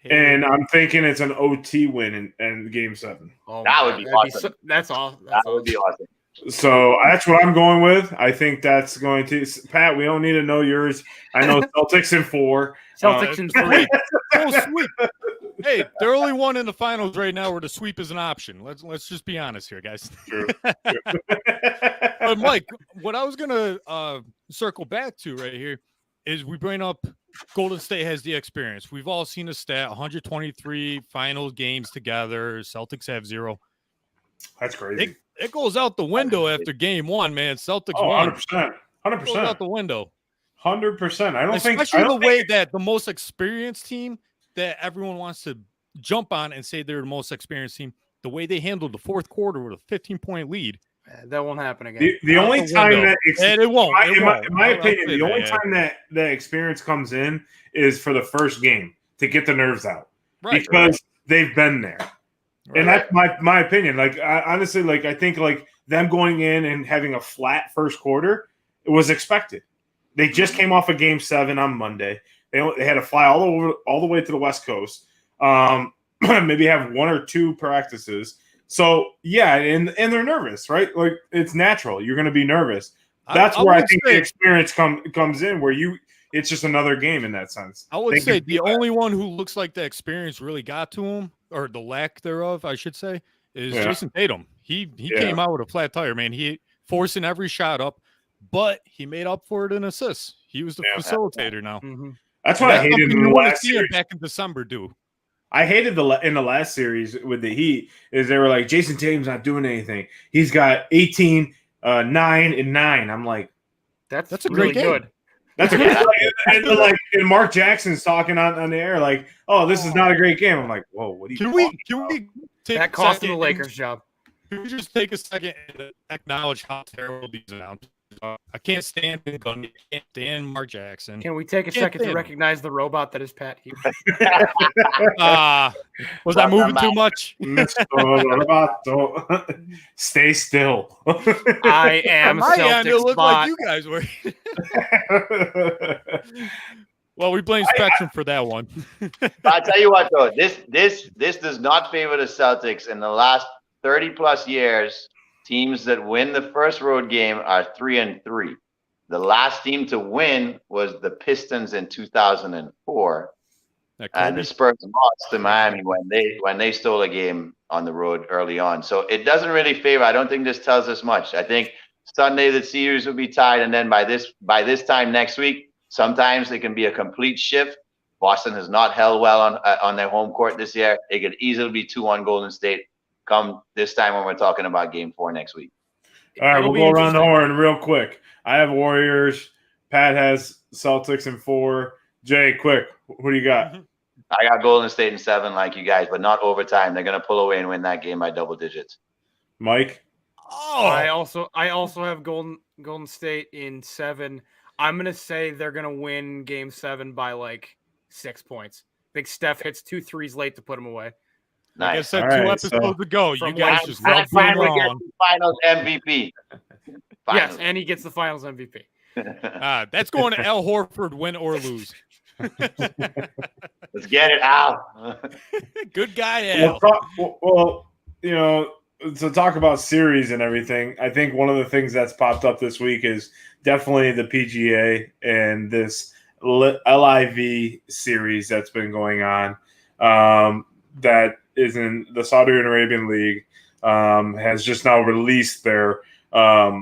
And I'm thinking it's an OT win in Game 7. Oh, That my would be God. That'd awesome. That's all. That would be awesome. So that's what I'm going with. I think that's going to Pat. We don't need to know yours. I know Celtics in 4. Celtics in 3. Full sweep. Hey, they're only one in the finals right now where the sweep is an option. Let's just be honest here, guys. True. But Mike, what I was gonna circle back to right here is we bring up Golden State has the experience. We've all seen the stat: 123 final games together. Celtics have 0. That's crazy. It goes out the window after game 1, man. Celtics Oh, won. 100%. It goes out the window. 100%. I don't Especially think the way that the most experienced team that everyone wants to jump on and say they're the most experienced team, the way they handled the fourth quarter with a 15-point lead. That won't happen again. the Out only the time window. that And it won't. in my I'll opinion, say the only that, time that experience comes in is for the first game to get the nerves out, Right. because they've been there. And Right. that's my opinion. Like, honestly, like, I think like them going in and having a flat first quarter, it was expected. They just came off of Game 7 on Monday. They had to fly all the way to the West Coast. Maybe have 1 or 2 practices. So yeah, and they're nervous, right? Like, it's natural. You're going to be nervous. That's where I think the experience comes in, where it's just another game in that sense. I would say the only one who looks like the experience really got to him, or the lack thereof, I should say, is Jason Tatum. He came out with a flat tire, man. He forcing every shot up, but he made up for it in assists. He was the facilitator now. Mm-hmm. That's what I hated in the last series. Back in December, dude. I hated in the last series with the Heat is they were like, Jason Tatum's not doing anything. He's got 18, 9, and 9. I'm like, that's a really great game. good. that's a good and Mark Jackson's talking on the air like, oh, this is not a great game. I'm like, whoa, what are you Can talking we about? take That a cost second the Lakers job. Can we just take a second and acknowledge how terrible these announcers are? I can't stand Vin Gundy. I can't stand Mark Jackson. Can we take a second to recognize the robot that is Pat Hughes? Was I moving too much? Mr. Roboto, stay still. I am On my end, it Celtics looked bot. like you guys were. Well, we blame Spectrum for that one. I'll tell you what, though, this does not favor the Celtics. In the last 30+ years, teams that win the first road game are 3-3. The last team to win was the Pistons in 2004, and the Spurs lost to Miami when they stole a game on the road early on. So it doesn't really favor. I don't think this tells us much. I think Sunday the series will be tied, and then by this time next week, sometimes it can be a complete shift. Boston has not held well on their home court this year. It could easily be 2-1 Golden State come this time when we're talking about Game 4 next week. All right, we'll go around the horn real quick. I have Warriors. Pat has Celtics in 4. Jay, quick, who do you got? I got Golden State in 7 like you guys, but not overtime. They're going to pull away and win that game by double digits. Mike? Oh, I also have Golden State in 7. I'm going to say they're going to win Game 7 by like 6 points. I think Steph hits 2 threes late to put them away. like I Nice. said, All 2 right, episodes ago, you from guys when- just And rubbed me finally gets wrong. the Finals MVP. Yes, and he gets the Finals MVP. That's going to Al Horford, win or lose. Let's get it out. Good guy, Well, Al. well, you know, to talk about series and everything, I think one of the things that's popped up this week is definitely the PGA and this LIV series that's been going on. That is in the Saudi Arabian League. Has just now released their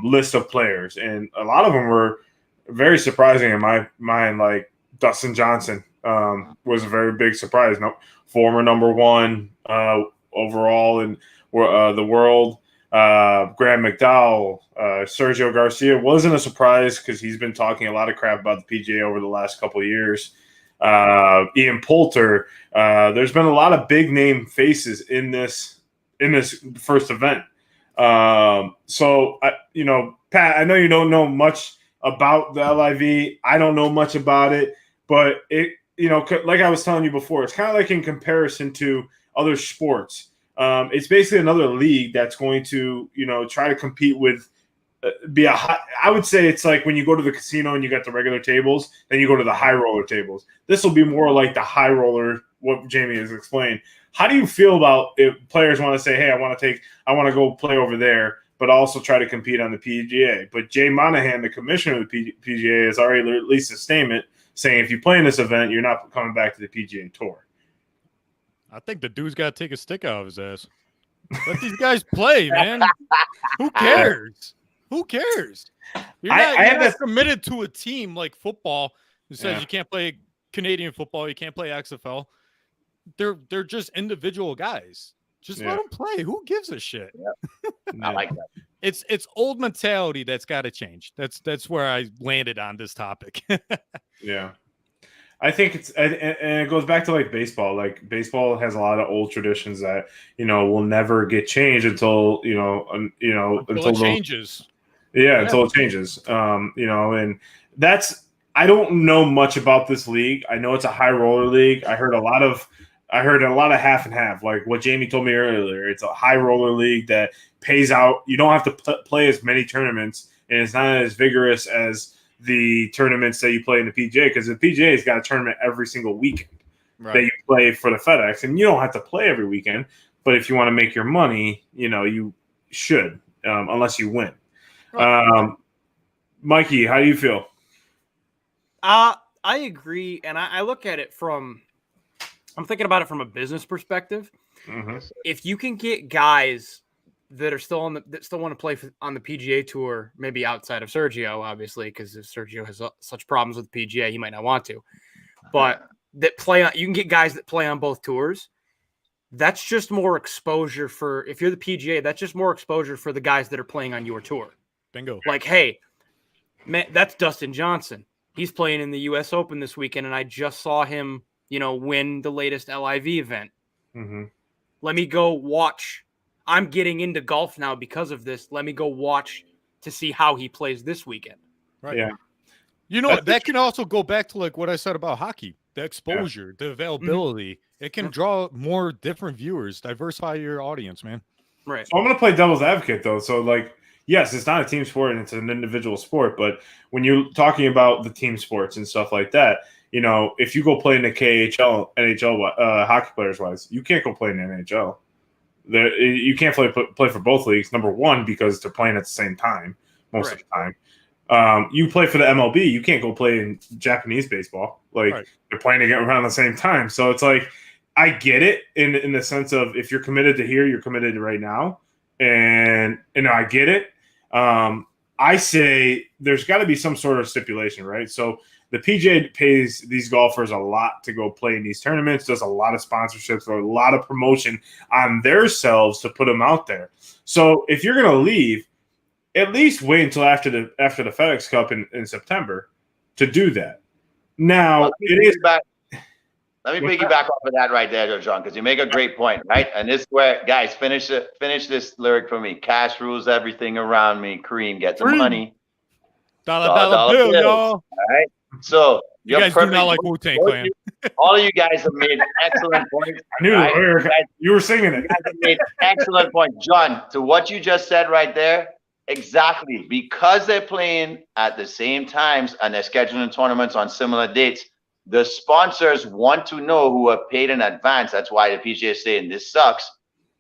list of players, and a lot of them were very surprising in my mind. Like Dustin Johnson was a very big surprise. No, former number one overall in the world. Graham McDowell, Sergio Garcia wasn't a surprise because he's been talking a lot of crap about the PGA over the last couple of years. Ian Poulter. There's been a lot of big name faces in this first event. So Pat, I know you don't know much about the LIV. I don't know much about it, but it, like I was telling you before, it's kind of like in comparison to other sports. It's basically another league that's going to, try to compete with, I would say it's like when you go to the casino and you got the regular tables, then you go to the high roller tables. This will be more like the high roller, what Jamie has explained. How do you feel about if players want to say, hey, I want to go play over there, but also try to compete on the PGA? But Jay Monahan, the commissioner of the PGA, has already released a statement saying if you play in this event, you're not coming back to the PGA Tour. I think the dude's got to take a stick out of his ass. Let these guys play, man. Who cares? Who cares? You're not committed to a team like football who says you can't play Canadian football, you can't play XFL. They're just individual guys. Just let them play. Who gives a shit? Yeah. I like that. It's old mentality that's got to change. That's where I landed on this topic. Yeah. I think and it goes back to like baseball. Like baseball has a lot of old traditions that will never get changed until until it changes. Until it changes. And that's, I don't know much about this league. I know it's a high roller league. I heard a lot of half and half. Like what Jamie told me earlier, it's a high roller league that pays out. You don't have to play as many tournaments, and it's not as vigorous as the tournaments that you play in the PGA, because the PGA has got a tournament every single weekend that you play for the FedEx, and you don't have to play every weekend. But if you want to make your money, you should, unless you win. Mikey, how do you feel? I agree, and I look at it I'm thinking about it from a business perspective. Mm-hmm. If you can get guys that are still that still want to play on the PGA Tour, maybe outside of Sergio, obviously, because if Sergio has such problems with the PGA, he might not want to. But that you can get guys that play on both tours. That's just more exposure if you're the PGA. That's just more exposure for the guys that are playing on your tour. Bingo. Like, hey, man, that's Dustin Johnson. He's playing in the U.S. Open this weekend, and I just saw him, win the latest LIV event. Mm-hmm. Let me go watch. I'm getting into golf now because of this. Let me go watch to see how he plays this weekend. Right. Yeah. That can also go back to like what I said about hockey. The exposure, the availability. Mm-hmm. It can draw more different viewers, diversify your audience, man. Right. So I'm going to play devil's advocate, though. So, like, yes, it's not a team sport and it's an individual sport. But when you're talking about the team sports and stuff like that, if you go play in the KHL, NHL, hockey players-wise, you can't go play in the NHL. You can't play for both leagues. Number one, because they're playing at the same time most of the time. You play for the MLB, you can't go play in Japanese baseball. Like they're playing around the same time. So it's like I get it in the sense of if you're committed to here, you're committed to right now, and I get it. I say there's got to be some sort of stipulation, right? So the PGA pays these golfers a lot to go play in these tournaments, does a lot of sponsorships, or a lot of promotion on themselves to put them out there. So if you're going to leave, at least wait until after the FedEx Cup in September to do that. Now, let me piggyback off of that right there, John, because you make a great point, right? And this is where, guys, finish this lyric for me. Cash rules everything around me. Cream, get the money. Dollar bill, y'all. All right. So you guys do not like Wu-Tang Clan. All of you guys have made excellent points. I knew you were singing it. You guys have made excellent point, John. To what you just said right there, exactly. Because they're playing at the same times and they're scheduling tournaments on similar dates, the sponsors want to know who are paid in advance. That's why the PGA is saying this sucks.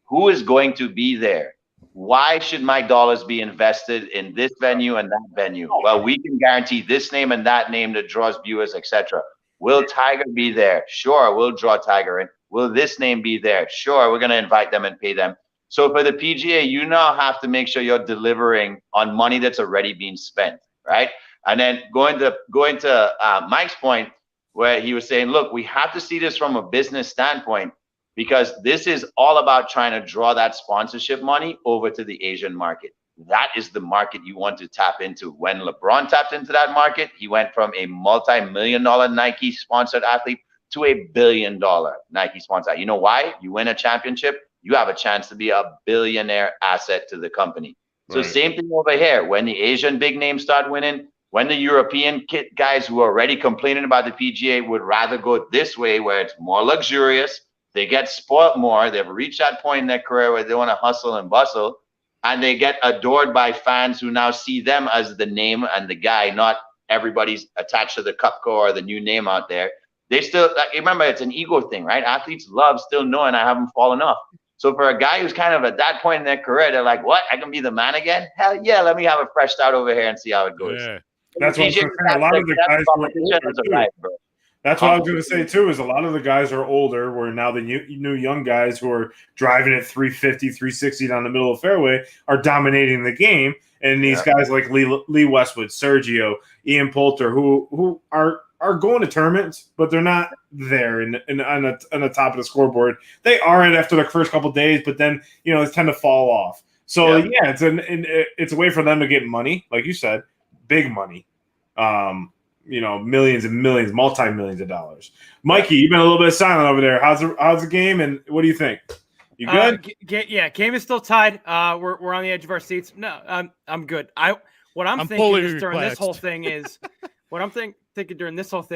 Who is going to be there? Why should my dollars be invested in this venue and that venue? Well, we can guarantee this name and that name that draws viewers, etc. Will Tiger be there? Sure, we'll draw Tiger in. Will this name be there? Sure, we're going to invite them and pay them. So for the PGA, you now have to make sure you're delivering on money that's already been spent, right? And then going to Mike's point, where he was saying, look, we have to see this from a business standpoint, because this is all about trying to draw that sponsorship money over to the Asian market. That is the market you want to tap into. When LeBron tapped into that market, he went from a multi-million-dollar Nike sponsored athlete to $1 billion Nike sponsor. You know why? You win a championship, you have a chance to be a billionaire asset to the company. So same thing over here. When the Asian big names start winning, when the European guys who are already complaining about the PGA would rather go this way, where it's more luxurious, they get spoiled more, they've reached that point in their career where they want to hustle and bustle, and they get adored by fans who now see them as the name and the guy, not everybody's attached to the Cupco or the new name out there. They still, remember, it's an ego thing, right? Athletes love still knowing I haven't fallen off. So for a guy who's kind of at that point in their career, they're like, what? I can be the man again? Hell yeah, let me have a fresh start over here and see how it goes. Yeah. That's what I'm saying. A lot of the guys were older too. That's what I was going to say too, is a lot of the guys are older, where now the new young guys who are driving at 350, 360 down the middle of the fairway are dominating the game. And these guys like Lee Westwood, Sergio, Ian Poulter, who are going to tournaments, but they're not there on the top of the scoreboard. They are it after the first couple of days, but then, they tend to fall off. So it's a way for them to get money, like you said, big money. Millions and millions, multi-millions of dollars. Mikey, you've been a little bit silent over there. How's the game, and what do you think? You good? Game is still tied. We're on the edge of our seats. No, I'm good. What I'm thinking is during this whole thing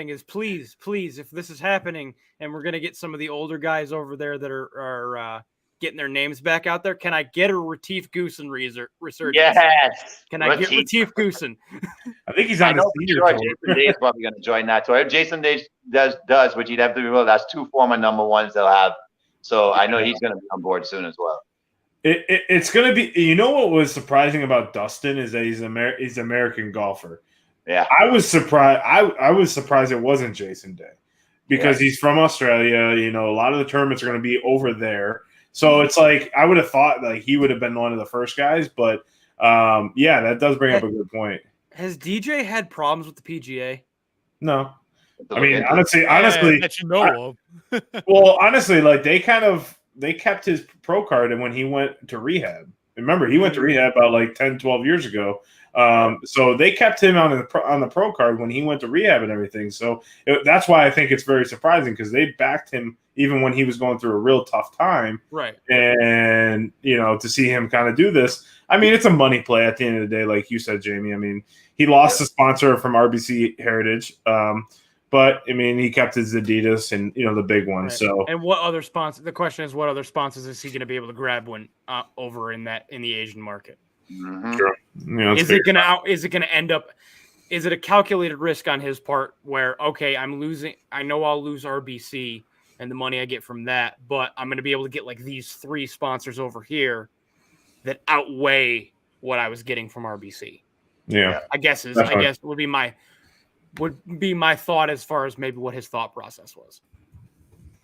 is please, if this is happening and we're gonna get some of the older guys over there that are getting their names back out there, can I get a Retief Goosen resurgence? Yes. Can I get Retief Goosen? I think he's on the senior tour. Jason Day is probably going to join that tour. If Jason Day does, which he'd have to be well, that's 2 former number ones they'll have. So I know he's going to be on board soon as well. It's going to be. You know what was surprising about Dustin is that he's an American golfer. Yeah, I was surprised. I was surprised it wasn't Jason Day, because he's from Australia. A lot of the tournaments are going to be over there. So it's like I would have thought like he would have been one of the first guys, but that does bring up a good point. Has DJ had problems with the PGA? No, I mean honestly, that you know of. Well, honestly, like they kept his pro card, and when he went to rehab, remember he went to rehab about like 10, 12 years ago. So they kept him on the pro card when he went to rehab and everything. So that's why I think it's very surprising, because they backed him even when he was going through a real tough time. Right. And, to see him kind of do this, I mean, it's a money play at the end of the day, like you said, Jamie. I mean, he lost the sponsor from RBC Heritage. But I mean, he kept his Adidas and, the big one. Right. So, and what other sponsors? The question is, what other sponsors is he going to be able to grab when over in the Asian market? Mm-hmm. Sure. Is it gonna end up? Is it a calculated risk on his part where, okay, I'm losing, I know I'll lose RBC and the money I get from that, but I'm going to be able to get like these 3 sponsors over here that outweigh what I was getting from RBC. Yeah. I guess would be my thought as far as maybe what his thought process was.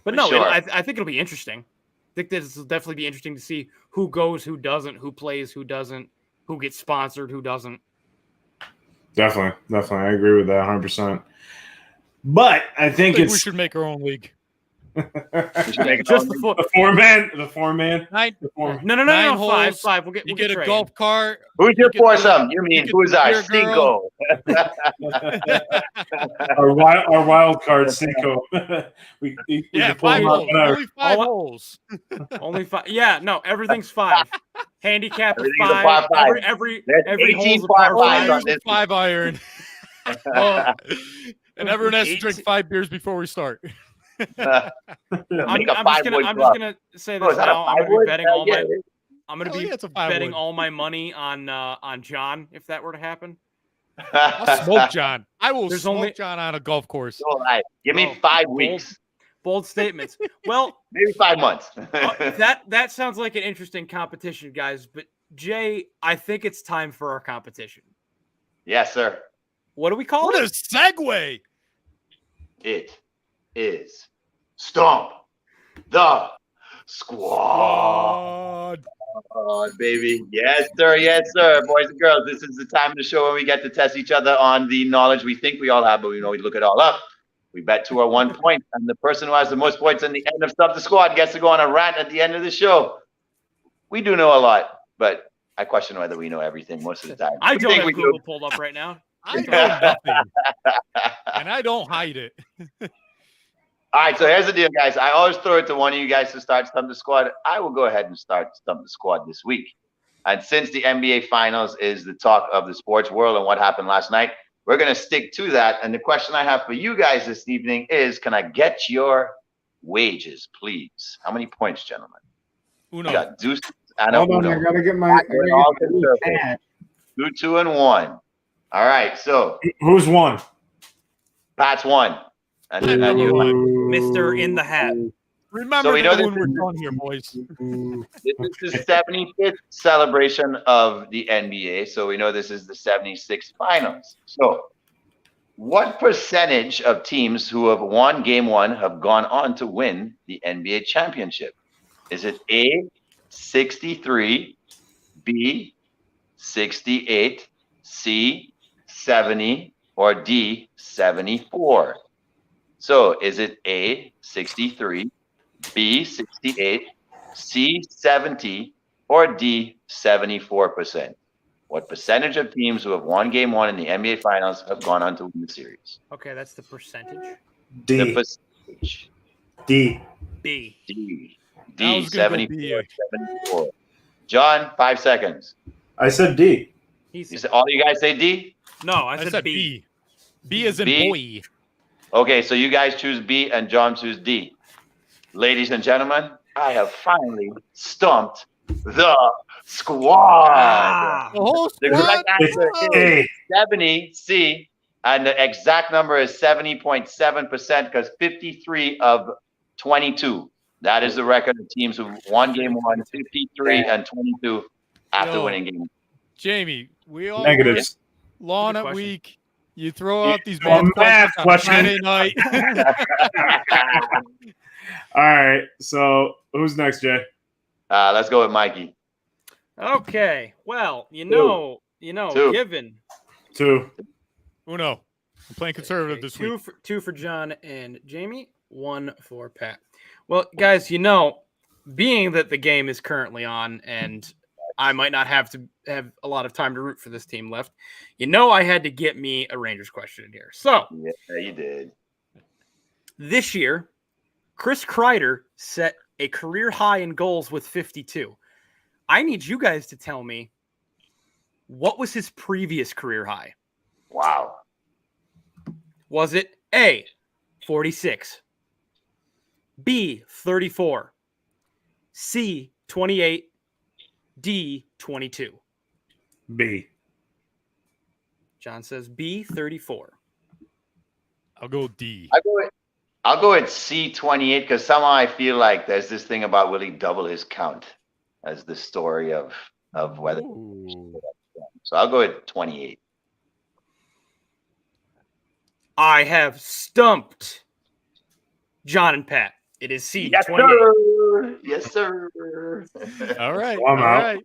But no, sure. I think it'll be interesting. I think this will definitely be interesting to see who goes, who doesn't, who plays, who doesn't, who gets sponsored, who doesn't. Definitely. I agree with that 100%. But I think we should make our own league. The four-man. No. Five. We'll get a golf cart. Who's your foursome? You mean who's our Cinco? our wild card Cinco. we 5 holes. Only 5 holes. Only 5. Yeah, no, everything's 5. Handicap is 5. Every hole's a par 5. 5 iron. And everyone has to drink 5 beers before we start. I'm just gonna say this now. I'm gonna be betting all my money on John if that were to happen. I'll smoke John. I will There's smoke only- John on a golf course. All right. Give me Oh, 5 bold. weeks. Bold statements. Well, Maybe 5 months. that sounds like an interesting competition, guys. But Jay, I think it's time for our competition. Yes, sir. What do we call What a it? segue. It is Stomp the Squad. Baby. Yes, sir. Yes, sir. Boys and girls, this is the time of the show when we get to test each other on the knowledge we think we all have, but we know we look it all up. We bet 2 or 1 point, and the person who has the most points in the end of Stomp the Squad gets to go on a rant at the end of the show. We do know a lot, but I question whether we know everything most of the time. I We don't think have we do. Google pulled up right now. I know nothing, and I don't hide it. All right, so here's the deal, guys. I always throw it to one of you guys to start Stump the Squad. I will go ahead and start Stump the Squad this week. And since the NBA Finals is the talk of the sports world and what happened last night, we're going to stick to that. And the question I have for you guys this evening is, can I get your wages, please? How many points, gentlemen? Uno. We got Deuce and Hold on, I Uno. gotta get my. We're all conservative. 2, 2, and 1. All right, so Who's won? Pat's 1. And then Number you. one. Mr. In the Hat. Remember So we know that this when we're done here, boys. This is the 75th celebration of the NBA, so we know this is the 76th finals. So, what percentage of teams who have won game 1 have gone on to win the NBA championship? Is it A, 63, B, 68, C, 70, or D, 74? So, is it A, 63, B, 68, C, 70, or D, 74%? What percentage of teams who have won game 1 in the NBA Finals have gone on to win the series? Okay, that's the percentage. The D. percentage. D. B. D. I D, was gonna go 74, 74. John, 5 seconds. I said D. He You said, said, all you guys say D? no, I I said, said B. B. B is in B? boy. Okay, so you guys choose B and John choose D. Ladies and gentlemen, I have finally stumped the squad. Ah, The whole The squad. correct answer It's is A. 70 C, and the exact number is 70.7% because 53 of 22. That is the record of teams who won game 1, 53 and 22 after Yo. winning game 1. Jamie, we all Negatives. lawn Good at question. week. You throw out these Well, math math questions on question. Friday night. All right. So who's next, Jay? Let's go with Mikey. okay. Well, you know, Two. given 2. Uno. I'm playing conservative okay, this two week. for, 2 for John and Jamie, 1 for Pat. Well, guys, being that the game is currently on and I might not have to have a lot of time to root for this team left, I had to get me a Rangers question in here. So Yeah, you did. this year, Chris Kreider set a career high in goals with 52. I need you guys to tell me, what was his previous career high? Wow. Was it A, 46, B, 34, C, 28, D, 22? B. John says B, 34. I'll go D. I'll go with C28 because somehow I feel like there's this thing about will he double his count as the story of whether. Ooh. So I'll go with 28. I have stumped John and Pat. It is C, Yes, 28. sir. Yes, sir. All right. Well, I'm all out.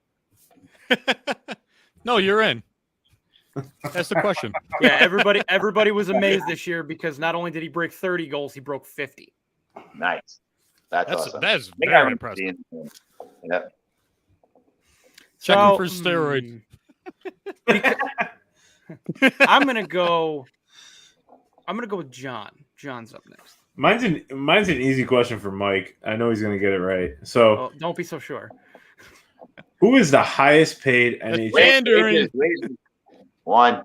right. No, you're in. That's the question. Yeah, everybody was amazed this year because not only did he break 30 goals, he broke 50. Nice. That's awesome. That's I think I very remember impressive. seeing him. Yep. Checking So, for steroid. I'm gonna go with John. John's up next. Mine's an easy question for Mike. I know he's gonna get it right. So, Oh, don't be so sure. who is the highest paid NHL? Pandering. One.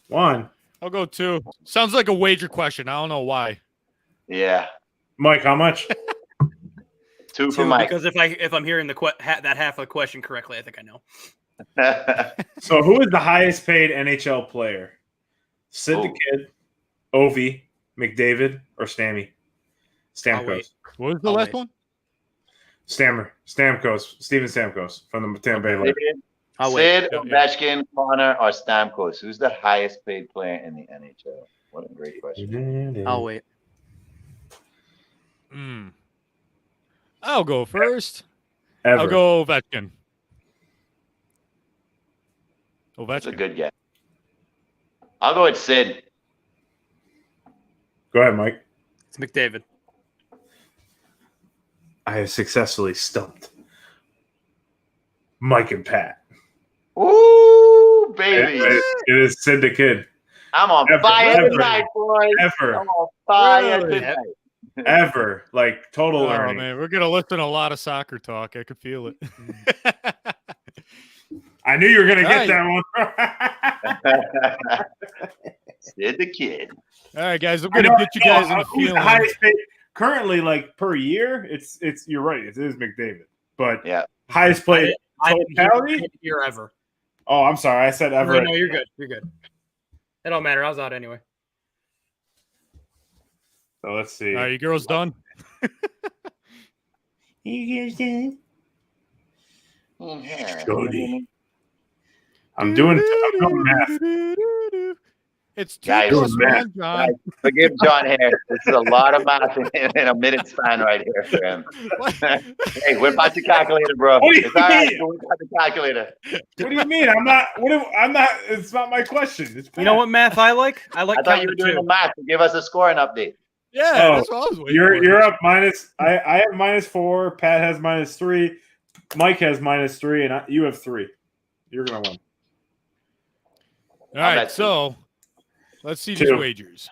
One. I'll go 2. Sounds like a wager question. I don't know why. Yeah. Mike, how much? 2 for Two, Mike. because if I'm hearing that half of the question correctly, I think I know. So who is the highest paid NHL player? Sid the Oh. Kid, Ovi, McDavid, or Stammy? I'll wait. Stamkos. What was the I'll last wait. one? Stamkos. Steven Stamkos from the Tampa Bay Lightning. I'll wait. Sid, Yeah, yeah. Ovechkin, Connor, or Stamkos? Who's the highest paid player in the NHL? What a great question. I'll wait. I'll go first. Ever. I'll go Ovechkin. That's a Ovechkin. good guess. I'll go with Sid. Go ahead, Mike. It's McDavid. I have successfully stumped Mike and Pat. Ooh, baby. It is Sid the Kid. I'm on Ever, fire ever, tonight, boys. ever. I'm on fire Really? tonight. Ever. Like total Oh learning. man, we're gonna listen to a lot of soccer talk. I could feel it. I knew you were gonna get Right. that one. Sid the Kid. All right, guys, I'm I gonna know- get you no, guys in the who's the feeling. highest paid currently, like per year? It's you're right. It is McDavid, but Yeah. highest paid I didn't totality. hear ever. Oh, I'm sorry. I said ever. No, you're good. You're good. It don't matter. I was out anyway. So let's see. Are you girls done? Jody. I'm doing math. It's two Guys, plus math. one, John. Guys, forgive John here. This is a lot of math in a minute span right here for him. Hey, whip out your calculator, bro. What do you It's all right. mean? Whip out the calculator. What do you mean? I'm not. I'm not. It's not my question. It's You know what math I like? I like I thought you counting were to doing the two. math to give us a scoring update. Yeah, Oh, that's what I was waiting for. You're up minus. I have -4. Pat has -3. Mike has -3, and you have 3. You're gonna win. All right, bet so let's see 2. these wagers.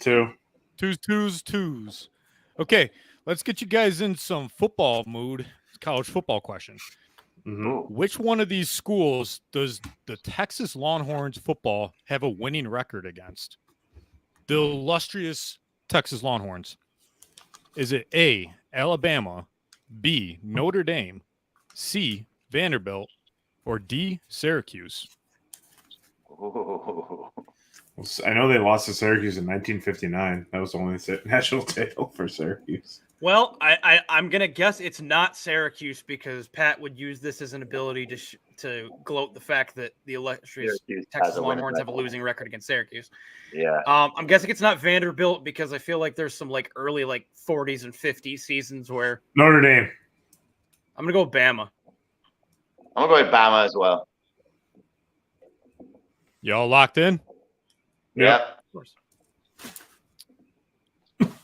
2. Twos. Okay, let's get you guys in some football mood. College football question. Mhm. Which one of these schools does the Texas Longhorns football have a winning record against? The illustrious Texas Longhorns. Is it A, Alabama, B, Notre Dame, C, Vanderbilt, or D, Syracuse? Ooh. I know they lost to Syracuse in 1959. That was the only national title for Syracuse. Well, I'm gonna guess it's not Syracuse because Pat would use this as an ability to gloat the fact that the illustrious Syracuse Texas has a winning Longhorns have a record. losing record against Syracuse. Yeah. I'm guessing it's not Vanderbilt because I feel like there's some like early like 40s and 50s seasons where Notre Dame. I'm gonna go Bama. I'm going to go with Bama as well. Y'all locked in? Yeah. Of course.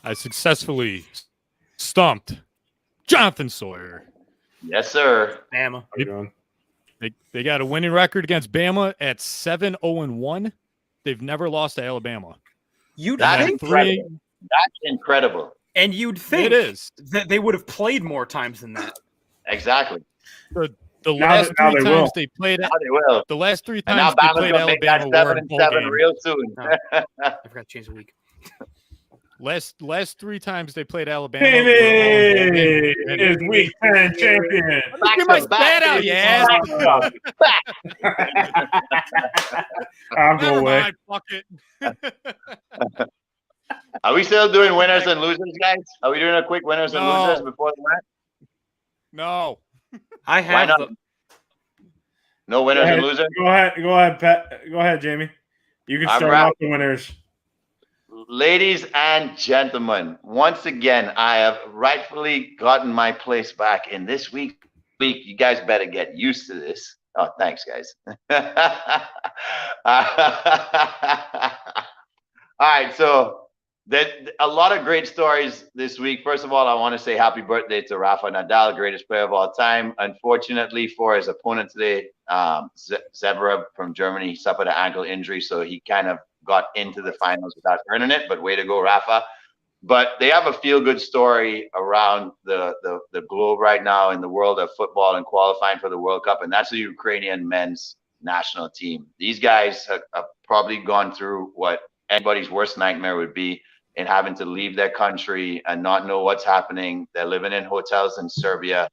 I successfully stumped Jonathan Sawyer. Yes, sir. Bama. How you doing? They got a winning record against Bama at 7-0-1. They've never lost to Alabama. You'd That is think, incredible. That's incredible. and you'd think It is. that they would have played more times than that. Exactly. The Now last now three they times will. they played Now they will. the last 3 And now times they Bama's played going to make that Alabama were 7 in and bowl 7 games. real soon. No. I forgot to change the week. Last 3 times they played Alabama. were all in bowl Baby games. is Week 10 champion. Get my spat out, you ass. I'll go Never away. mind, fuck it. Are we still doing winners and losers, guys? Are we doing a quick winners and No. losers before the match? No. I have not? the, No winners and losers? Go ahead, Pat. Go ahead, Jamie. You can I'm start right. off the winners. Ladies and gentlemen, once again, I have rightfully gotten my place back in this week. You guys better get used to this. Oh, thanks, guys. All right, so a lot of great stories this week. First of all, I want to say happy birthday to Rafa Nadal, greatest player of all time. Unfortunately for his opponent today, Zverev from Germany, he suffered an ankle injury, so he kind of got into the finals without earning it, but way to go, Rafa. But they have a feel-good story around the globe right now in the world of football and qualifying for the World Cup, and that's the Ukrainian men's national team. These guys have probably gone through what anybody's worst nightmare would be in having to leave their country and not know what's happening. They're living in hotels in Serbia,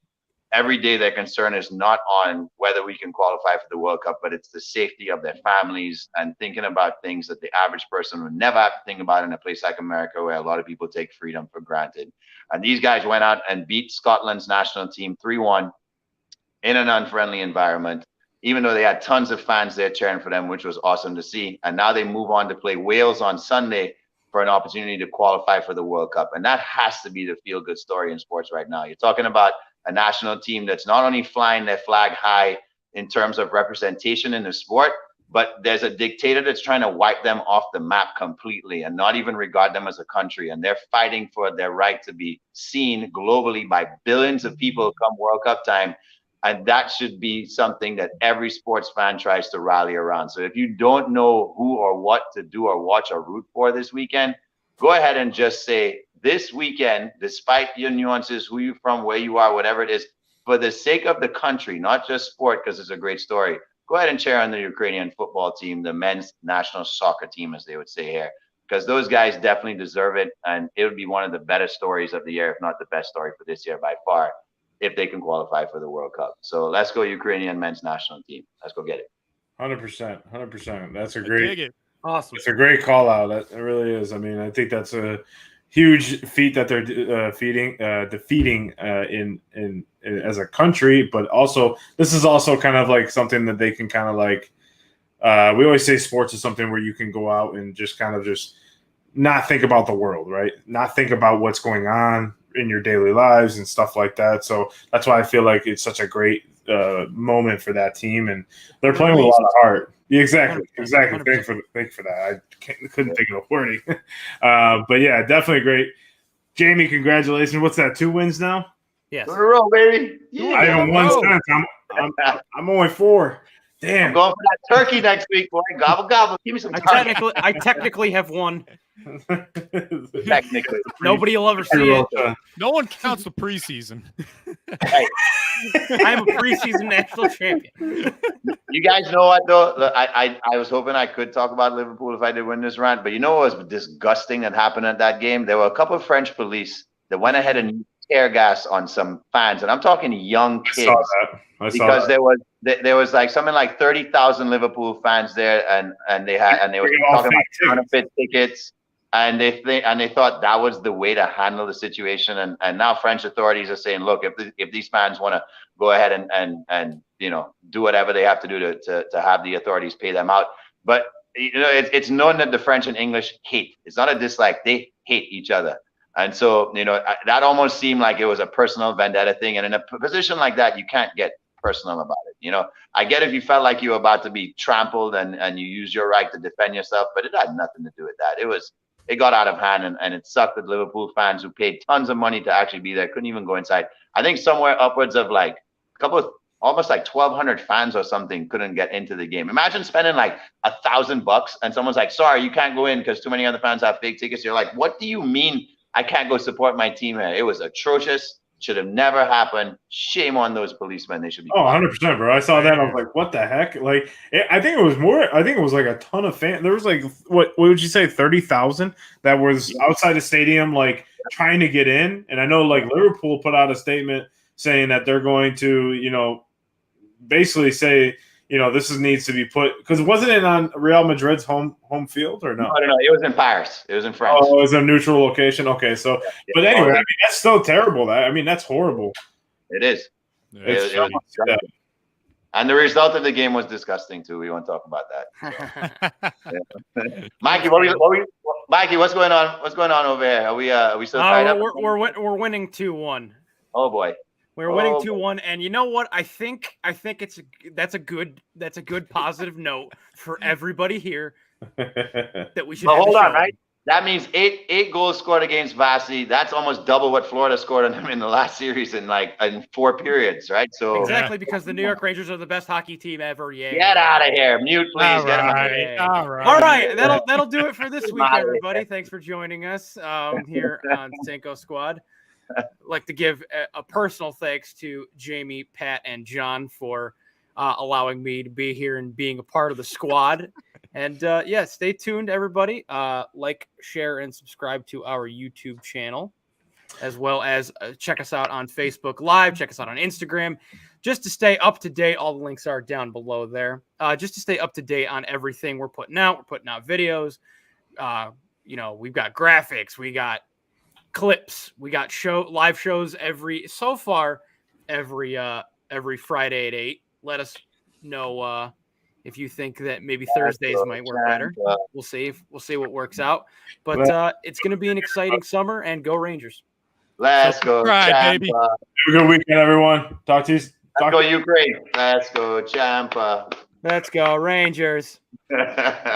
every day their concern is not on whether we can qualify for the World Cup, but it's the safety of their families and thinking about things that the average person would never have to think about in a place like America, where a lot of people take freedom for granted. And these guys went out and beat Scotland's national team 3-1 in an unfriendly environment, even though they had tons of fans there cheering for them, which was awesome to see. And now they move on to play Wales on Sunday for an opportunity to qualify for the World Cup. And that has to be the feel-good story in sports right now. You're talking about a national team that's not only flying their flag high in terms of representation in the sport, but there's a dictator that's trying to wipe them off the map completely and not even regard them as a country. And they're fighting for their right to be seen globally by billions of people come World Cup time. And that should be something that every sports fan tries to rally around. So if you don't know who or what to do or watch or root for this weekend, go ahead and just say, this weekend, despite your nuances, who you're from, where you are, whatever it is, for the sake of the country, not just sport, because it's a great story, go ahead and cheer on the Ukrainian football team, the men's national soccer team, as they would say here, because those guys definitely deserve it. And it would be one of the better stories of the year, if not the best story for this year by far, if they can qualify for the World Cup. So let's go Ukrainian men's national team. Let's go get it. 100%. That's a I dig great, it. Awesome. it's a great call out. It really is. I mean, I think that's a huge feat that they're defeating in as a country, but also this is also kind of like something that they can kind of like. We always say sports is something where you can go out and just kind of just not think about the world, right? Not think about what's going on in your daily lives and stuff like that. So that's why I feel like it's such a great moment for that team, and they're playing with a lot of heart. Yeah, exactly. 100%. Thank you for that. I couldn't think of a wording. But yeah, definitely great. Jamie, congratulations. What's that? 2 wins now? Yes. 2 in a row, baby. I haven't won since. I'm only 4. Damn. I'm going for that turkey next week, boy. Gobble, gobble. Give me some turkey. I technically have won. Technically. Nobody will ever see it. No one counts the preseason. Hey, I'm a preseason national champion. you guys know what, though? I was hoping I could talk about Liverpool if I did win this round, but you know what was disgusting that happened at that game? There were a couple of French police that went ahead and used tear gas on some fans, and I'm talking young kids. I saw Because that. there was like something like 30,000 Liverpool fans there, and they were talking about counterfeit tickets, and they thought that was the way to handle the situation, and now French authorities are saying, look, if these fans want to go ahead and do whatever they have to do to have the authorities pay them out, but it's known that the French and English hate. It's not a dislike; they hate each other. And so, that almost seemed like it was a personal vendetta thing. And in a position like that, you can't get personal about it. I get if you felt like you were about to be trampled and you use your right to defend yourself, but it had nothing to do with that. It got out of hand, and it sucked that Liverpool fans who paid tons of money to actually be there couldn't even go inside. I think somewhere upwards of like almost like 1,200 fans or something couldn't get into the game. Imagine spending like $1,000 and someone's like, sorry, you can't go in because too many other fans have fake tickets. You're like, what do you mean I can't go support my team here? It was atrocious. Should have never happened. Shame on those policemen. They should be. 100%, bro. I saw that. I was like, what the heck? Like, I think it was more. I think it was like a ton of fans. There was like, what would you say, 30,000 that was outside the stadium, like trying to get in. And I know like Liverpool put out a statement saying that they're going to, basically say, this needs to be put, because wasn't it on Real Madrid's home field or no? No. It was in Paris. It was in France. Oh, it was a neutral location. Okay, so but anyway, I mean, that's still terrible. That's horrible. It is. It's it was disgusting. And the result of the game was disgusting too. We won't talk about that. Mikey, Mikey, what's going on? What's going on over here? Are we still tied up? We're winning 2-1. Oh boy. We're winning 2-1, and you know what? I think that's a good positive note for everybody here that we should. But hold on, right? That means eight goals scored against Vasi. That's almost double what Florida scored on them in the last series in 4 periods, right? So exactly, because the New York Rangers are the best hockey team ever. Yeah. Get out of here, mute, please. All right. That'll do it for this week, everybody. Thanks for joining us here on Cinco Squad. I'd like to give a personal thanks to Jamie, Pat, and John for allowing me to be here and being a part of the squad. And stay tuned, everybody. Like, share, and subscribe to our YouTube channel. as well as check us out on Facebook Live, check us out on Instagram, just to stay up to date. All the links are down below there. Just to stay up to date on everything we're putting out. We're putting out videos. We've got graphics, we got clips, we got live shows every Friday at 8. Let us know if you think that maybe Thursdays might work better. We'll see what works out. But it's going to be an exciting summer, and go Rangers. Let's go, baby. Have a good weekend, everyone. Talk to you. Let's go Ukraine. Let's go, Champa. Let's go Rangers.